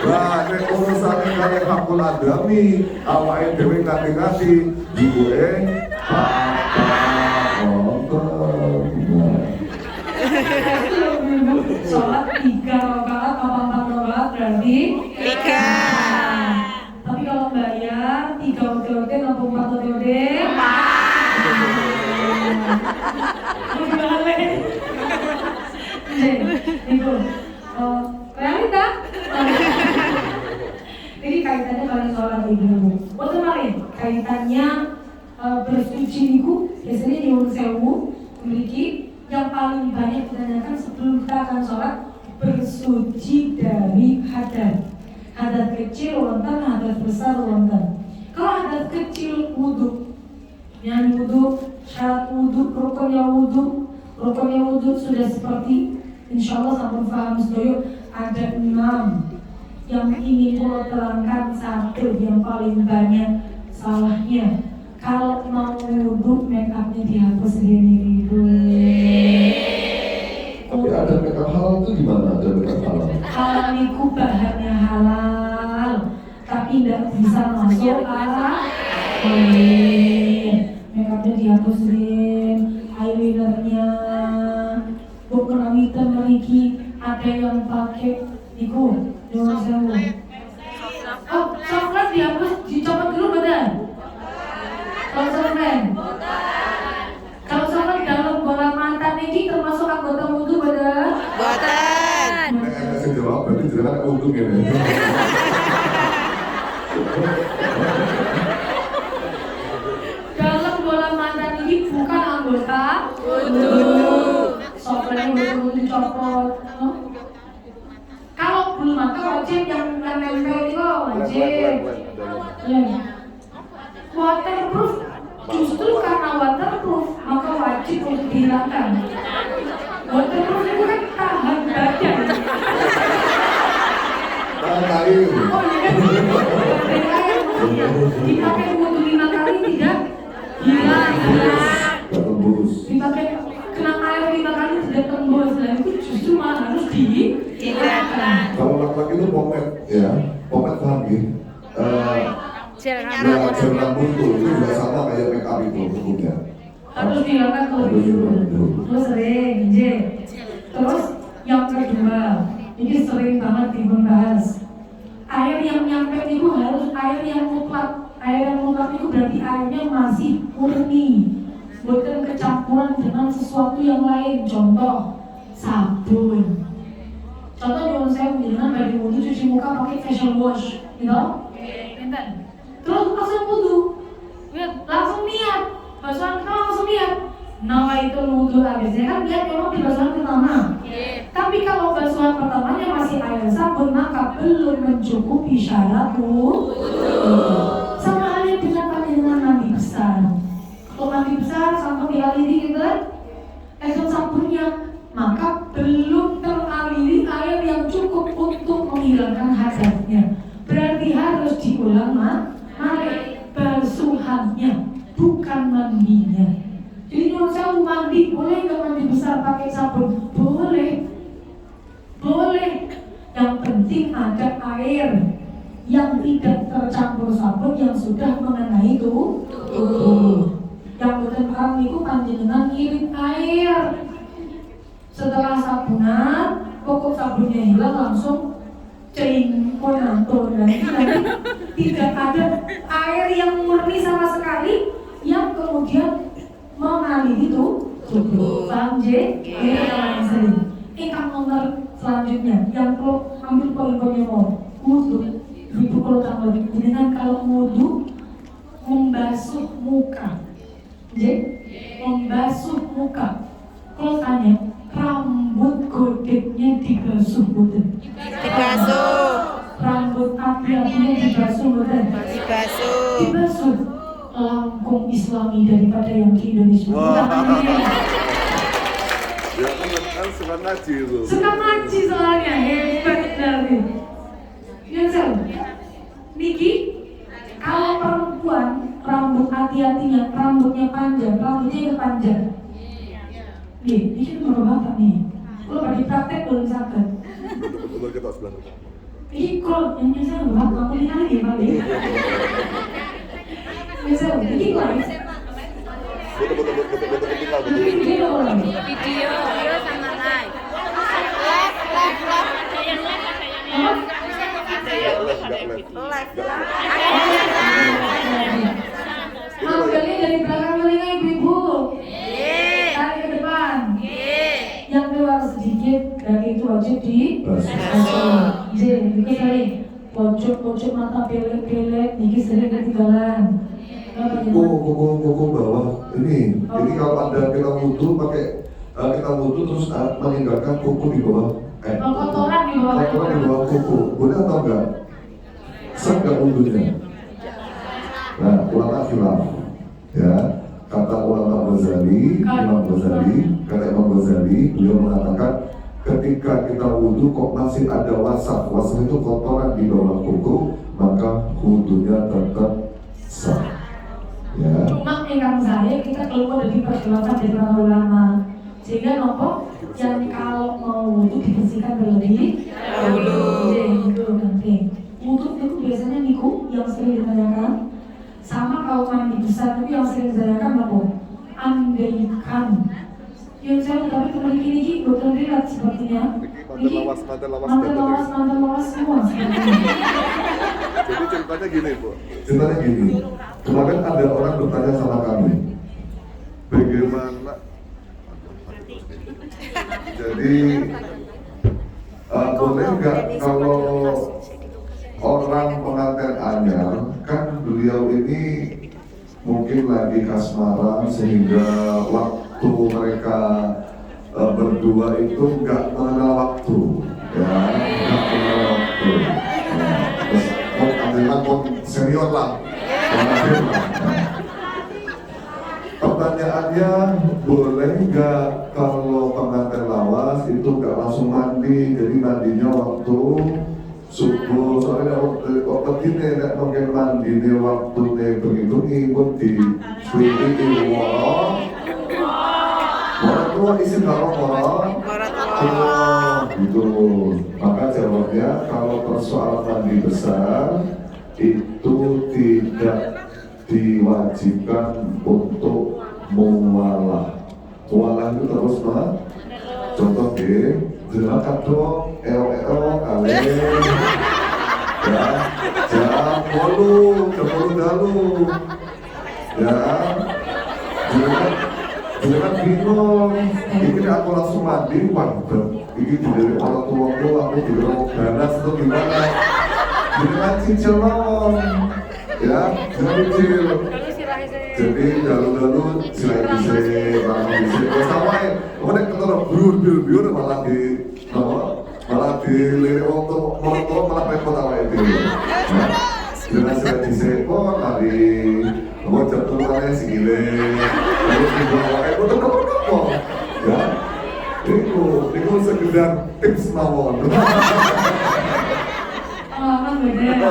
Lah, nek urusan kalian hakul adami, awake dhewe ngati-ngati, ibuke sholat 3 rakaat apa 4 rakaat berarti 3. Tapi kalau bayar 3 OTOT atau 4 OTOT itu realita. Jadi kaitannya kalian sholat ibu. Waktu kemarin kaitannya bersuci itu biasanya nyuwun sewu memiliki yang paling banyak ditanyakan sebelum kita akan sholat, bersuci dari hadas kecil wonten, hadas besar wonten. Kalau hadas kecil wudu, yang wudu, syarat wudu, rukunnya wudu sudah seperti insyaallah sampai paham sedoyo ada 6. Yang ini mau terangkan 1 yang paling banyak salahnya. Kalau mau wudu, make upnya dihapus sendiri dulu. Tapi ada make up halal itu gimana? Ada make up halal? Halal itu bahannya halal, tapi tidak bisa masuk air. Make upnya dihapusin, eyelinernya. Bukan awita meriki, ada yang pakai iku, jangan sewu. Oh, coklat dihapus, dicopot dulu badan. Kalau coklat dalam bola wudu gini. Dalam bola mantan ini bukan anggota wudu. Soalnya wudu dicopot. Kalau belum maka wajib yang nempel itu wajib. Ya. Waterproof, justru karena waterproof maka wajib untuk dihilangkan. Waterproof itu kan tahan badan. Tahan air. Oh iya kan? Dipakai wudu 5 kali tidak hilang. Gak tembus. Dipakai kena air 5 kali tidak tembus. Nah itu justru malah harus dihilangkan. Kalau laki-laki itu pomade, ya, pomade paham ya? Gel Ya, gel rambut itu juga sama kayak make up itu hukumnya. Harus dihilangkan kalau itu. Terus sering, terus yang kedua, ini sering banget dibahas. Air yang nyampe itu harus air yang mutlak. Air yang mutlak itu berarti airnya masih murni, bukan kecampuran dengan sesuatu yang lain. Contoh, sabun. Contoh kalau saya bilang dari wudu cuci muka pakai facial wash, gitu? Terus langsung wudu, langsung niat, basuhan kita langsung niat. Nawa itu wudu habisnya kan niat memang di basuhan pertama. Tapi kalau basuhan pertamanya masih air sabun maka belum mencukupi syarat wudu. Sama halnya dengan mandi besar. Kalau mandi besar sampai dialiri gitu kan, sabunnya maka belum teraliri air yang cukup untuk menghilangkan hadasnya. Berarti harus diulang basuhannya, bukan mandinya. Jadi kalau saya mandi, boleh nggak mandi besar pakai sabun? Boleh. Yang penting ada air yang tidak tercampur sabun yang sudah mengenai tubuh. Yang bukan paham itu panjenengan ngirit air. Setelah sabunan, pokok sabunnya hilang langsung dan tidak ada air yang murni sama sekali yang kemudian mengaliri itu tubuh. Paham J? Ini yang sering. Ingkang nomor selanjutnya yang perlu ambil poin-poinnya mau wudu. Ibu kalau tambah dengan kalau wudu membasuh muka. J? Membasuh muka. Kalau tanya rambut godeknya dibasuh betul. Dibasuh. Rambut api-apinya dibasuh betul. Dibasuh. Langkung Islami daripada yang di Indonesia. Ya kan suka ngaji itu. Suka ngaji soalnya hebat dari. Ya Sel. Niki kalau perempuan rambut hati-hatinya rambutnya panjang. Nih, ini kan baru bapak nih. Kalau bagi praktek belum sakit. Betul kita sebelah. Ini kalau yang nyesel bapak, kamu lihat lagi Pak. Nyesel, ini live. Betul tinggal. Video orang. Video sama live. Ambilnya dari belakang telinga ibu-ibu. Tarik ke depan. Yang keluar sedikit dan itu wajib dibasuh. Itu tadi pojok mata belek niki sering ketinggalan. Kuku bawah. Ini kalau ada kita wudu pakai kita wudu terus meninggalkan kuku di bawah. Kotoran di bawah. Kotoran di bawah kuku. Boleh atau enggak? Sah enggak wudunya? Nah, ulama khilaf. Ya, kata ulama Ghazali, Imam Ghazali, beliau mengatakan ketika kita wudu kok masih ada wasaf itu kotoran di bawah kuku, maka wudunya tetap sah. Ya. Cuma ingkang saya kita keluar dari perjalanan dari para ulama sehingga nopo yang kalau mau wudu dibersihkan terlebih dahulu. Itu penting. Wudu itu biasanya niku yang sering ditanyakan. Sama kalau mandi besar itu yang sering ditanyakan nopo. Andaikan. Yang saya tapi kembali ini betul lihat sepertinya. Mantan lawas semua. Jadi ceritanya gini Bu. Kemarin ada orang bertanya sama kami, bagaimana? Jadi boleh nggak kalau orang pengantin anyar, kan beliau ini mungkin lagi kasmaran sehingga waktu mereka berdua itu nggak mengenal waktu, ya, nggak mengenal waktu. Nah, terus pengantin pun senior lah, pengantin lah. Pertanyaannya, boleh nggak kalau pengantin lawas itu nggak langsung mandi, jadi mandinya waktu subuh, soalnya waktu ini nek mungkin mandi nih waktu nih begitu ngikut di selidiki woro tua isi karo woro gitu. Maka jawabnya, kalau persoalan mandi besar itu tidak diwajibkan untuk mualah. Mualah itu terus mah, contoh deh, jelas kadang kali ya, jam 10 dalu ya, jangan bingung, ini aku langsung mandi, waduh, ini dari orang tua aku dibilang ganas itu gimana, jangan cicil mawon ya, jangan cicil. Jadi dalu selain bisa sama ya, kemudian ketemu biur malah dilirik untuk malah repot awal itu. Dengan selain bisa hari mau jatuhannya segile, terus dibuat awalnya betul ya. Itu sekedar tips mawon. Pengalaman beda.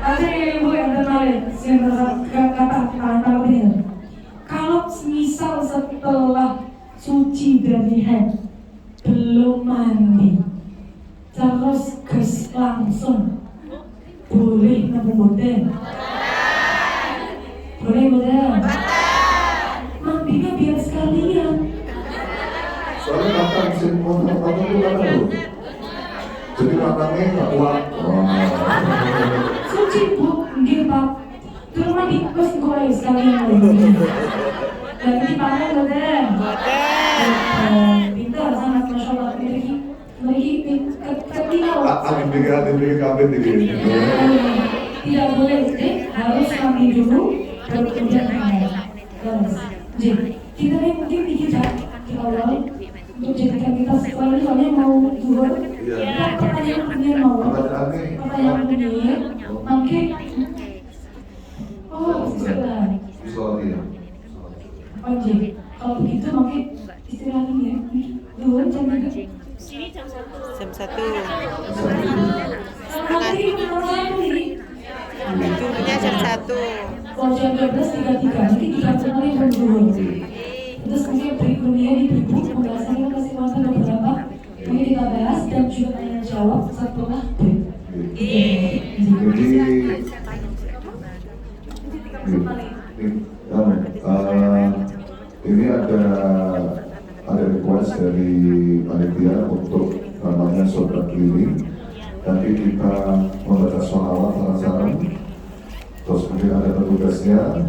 Ada ibu yang tertarik, kata ini. Kalau misal setelah suci dari haid belum mandi, terus gas langsung, boleh napa boten? Boleh boten? Mandinya biar sekalian. Soalnya kata mesin motor itu kata lu. Jadi matanya nggak kuat. Suci bu, nggih Pak. Terus mandi terus gue sekalian. Dan dipanen boten? Pintar sangat, masya Allah. Memiliki ketinggalan. Amin kabin dikit. Tidak boleh, harus mandi dulu, baru kemudian panen. Jadi kita ini mungkin kita di awal untuk jadikan kita soalnya mau dua. Pertanyaan mau. Pertanyaan ini, mungkin. Oh, sudah. Oke, kalau begitu mungkin istirahat ini ya. Dua jam lagi. Jam 1. Nanti Turunnya jam 1. kalau jam 12.33, nanti 3 kali berdua. Terus mungkin berikutnya di buku pembahasannya kasih waktu beberapa. Mungkin kita bahas dan juga tanya jawab setelah break. Ini ada request dari panitia untuk namanya sobat keliling. Nanti kita membaca sholawat saran-saran, terus kemudian ada petugasnya,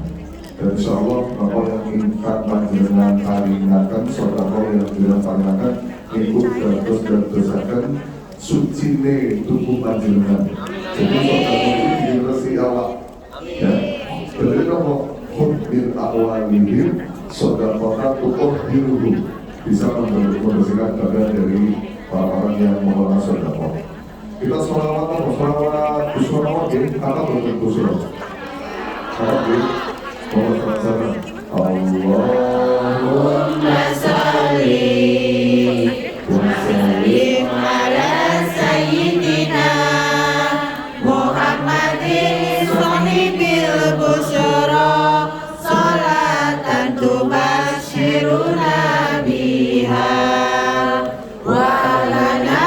dan insya Allah apa yang ingkar panjenengan kalingakan, sodako yang bilang kalingakan, ikut dan dosakan sucine tubuh panjenengan. Jadi sodako ini diresi awak, ya. Jadi kalau khutbir awalihim, sodakota tubuh hiruhu, bisa membersihkan badan dari orang-orang yang mengelola sodako. Kita sholawat, sholawat ya, kata berbentuk sholawat. Sholawat ya, Allahumma salli wa sallim ala sayyidina Muhammadin sahibil busyara salatan tubashiruna biha wa alana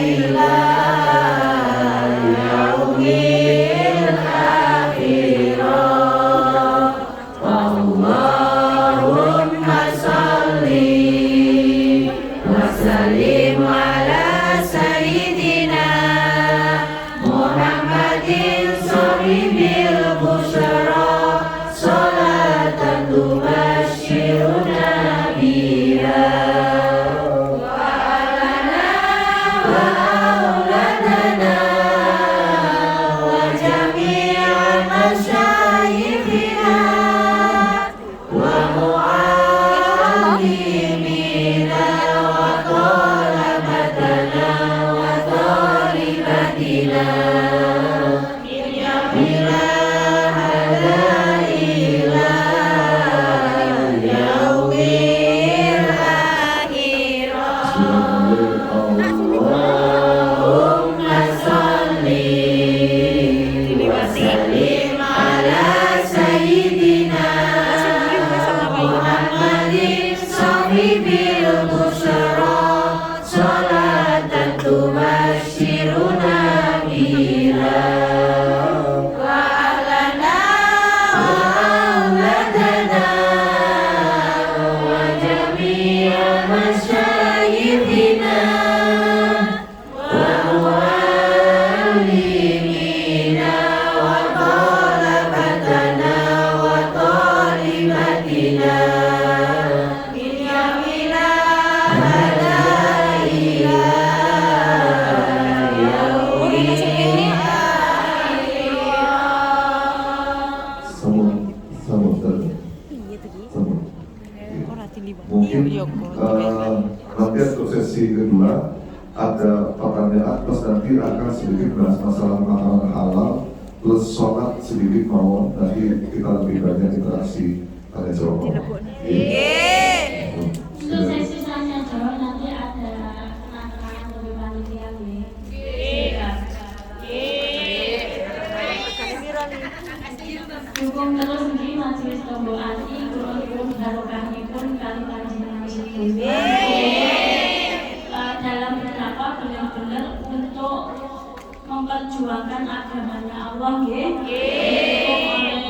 Ila yaumil Salim ala Sayyidina Muhammadin sahibil busyara salatan tubasyiruna biha wa alana wa auladana wa jami'a masyayikhina wa mu'allimina wa talabatana wa talibatina ila ila yaumil akhirah. Allahumma sholli wa sallim ala sayyidina Muhammadin sahibil busyara salatan tubasyiruna biha wa ahlana wa auladana wa jami'a masyayikhina wa mu'allimina wa talabatana wa talibatina min yaumina hada ila yaumil akhirah. Sama tadi. Iya tadi. Sama. Orang tili bang. Mungkin Iya kok. nanti untuk sesi kedua ada pertanyaan plus nanti akan sedikit bahas masalah makanan halal plus sholat sedikit mau nanti kita lebih banyak interaksi tanya jawab. Untuk sesi tanya jawab nanti ada kenal-kenalan dari panitia nih. Dukung terus di majelis Tombo Ati, kurun-kurun barokahipun kali panjenengan dalam berapa benar-benar untuk memperjuangkan agamanya Allah, nggih. Dukung oleh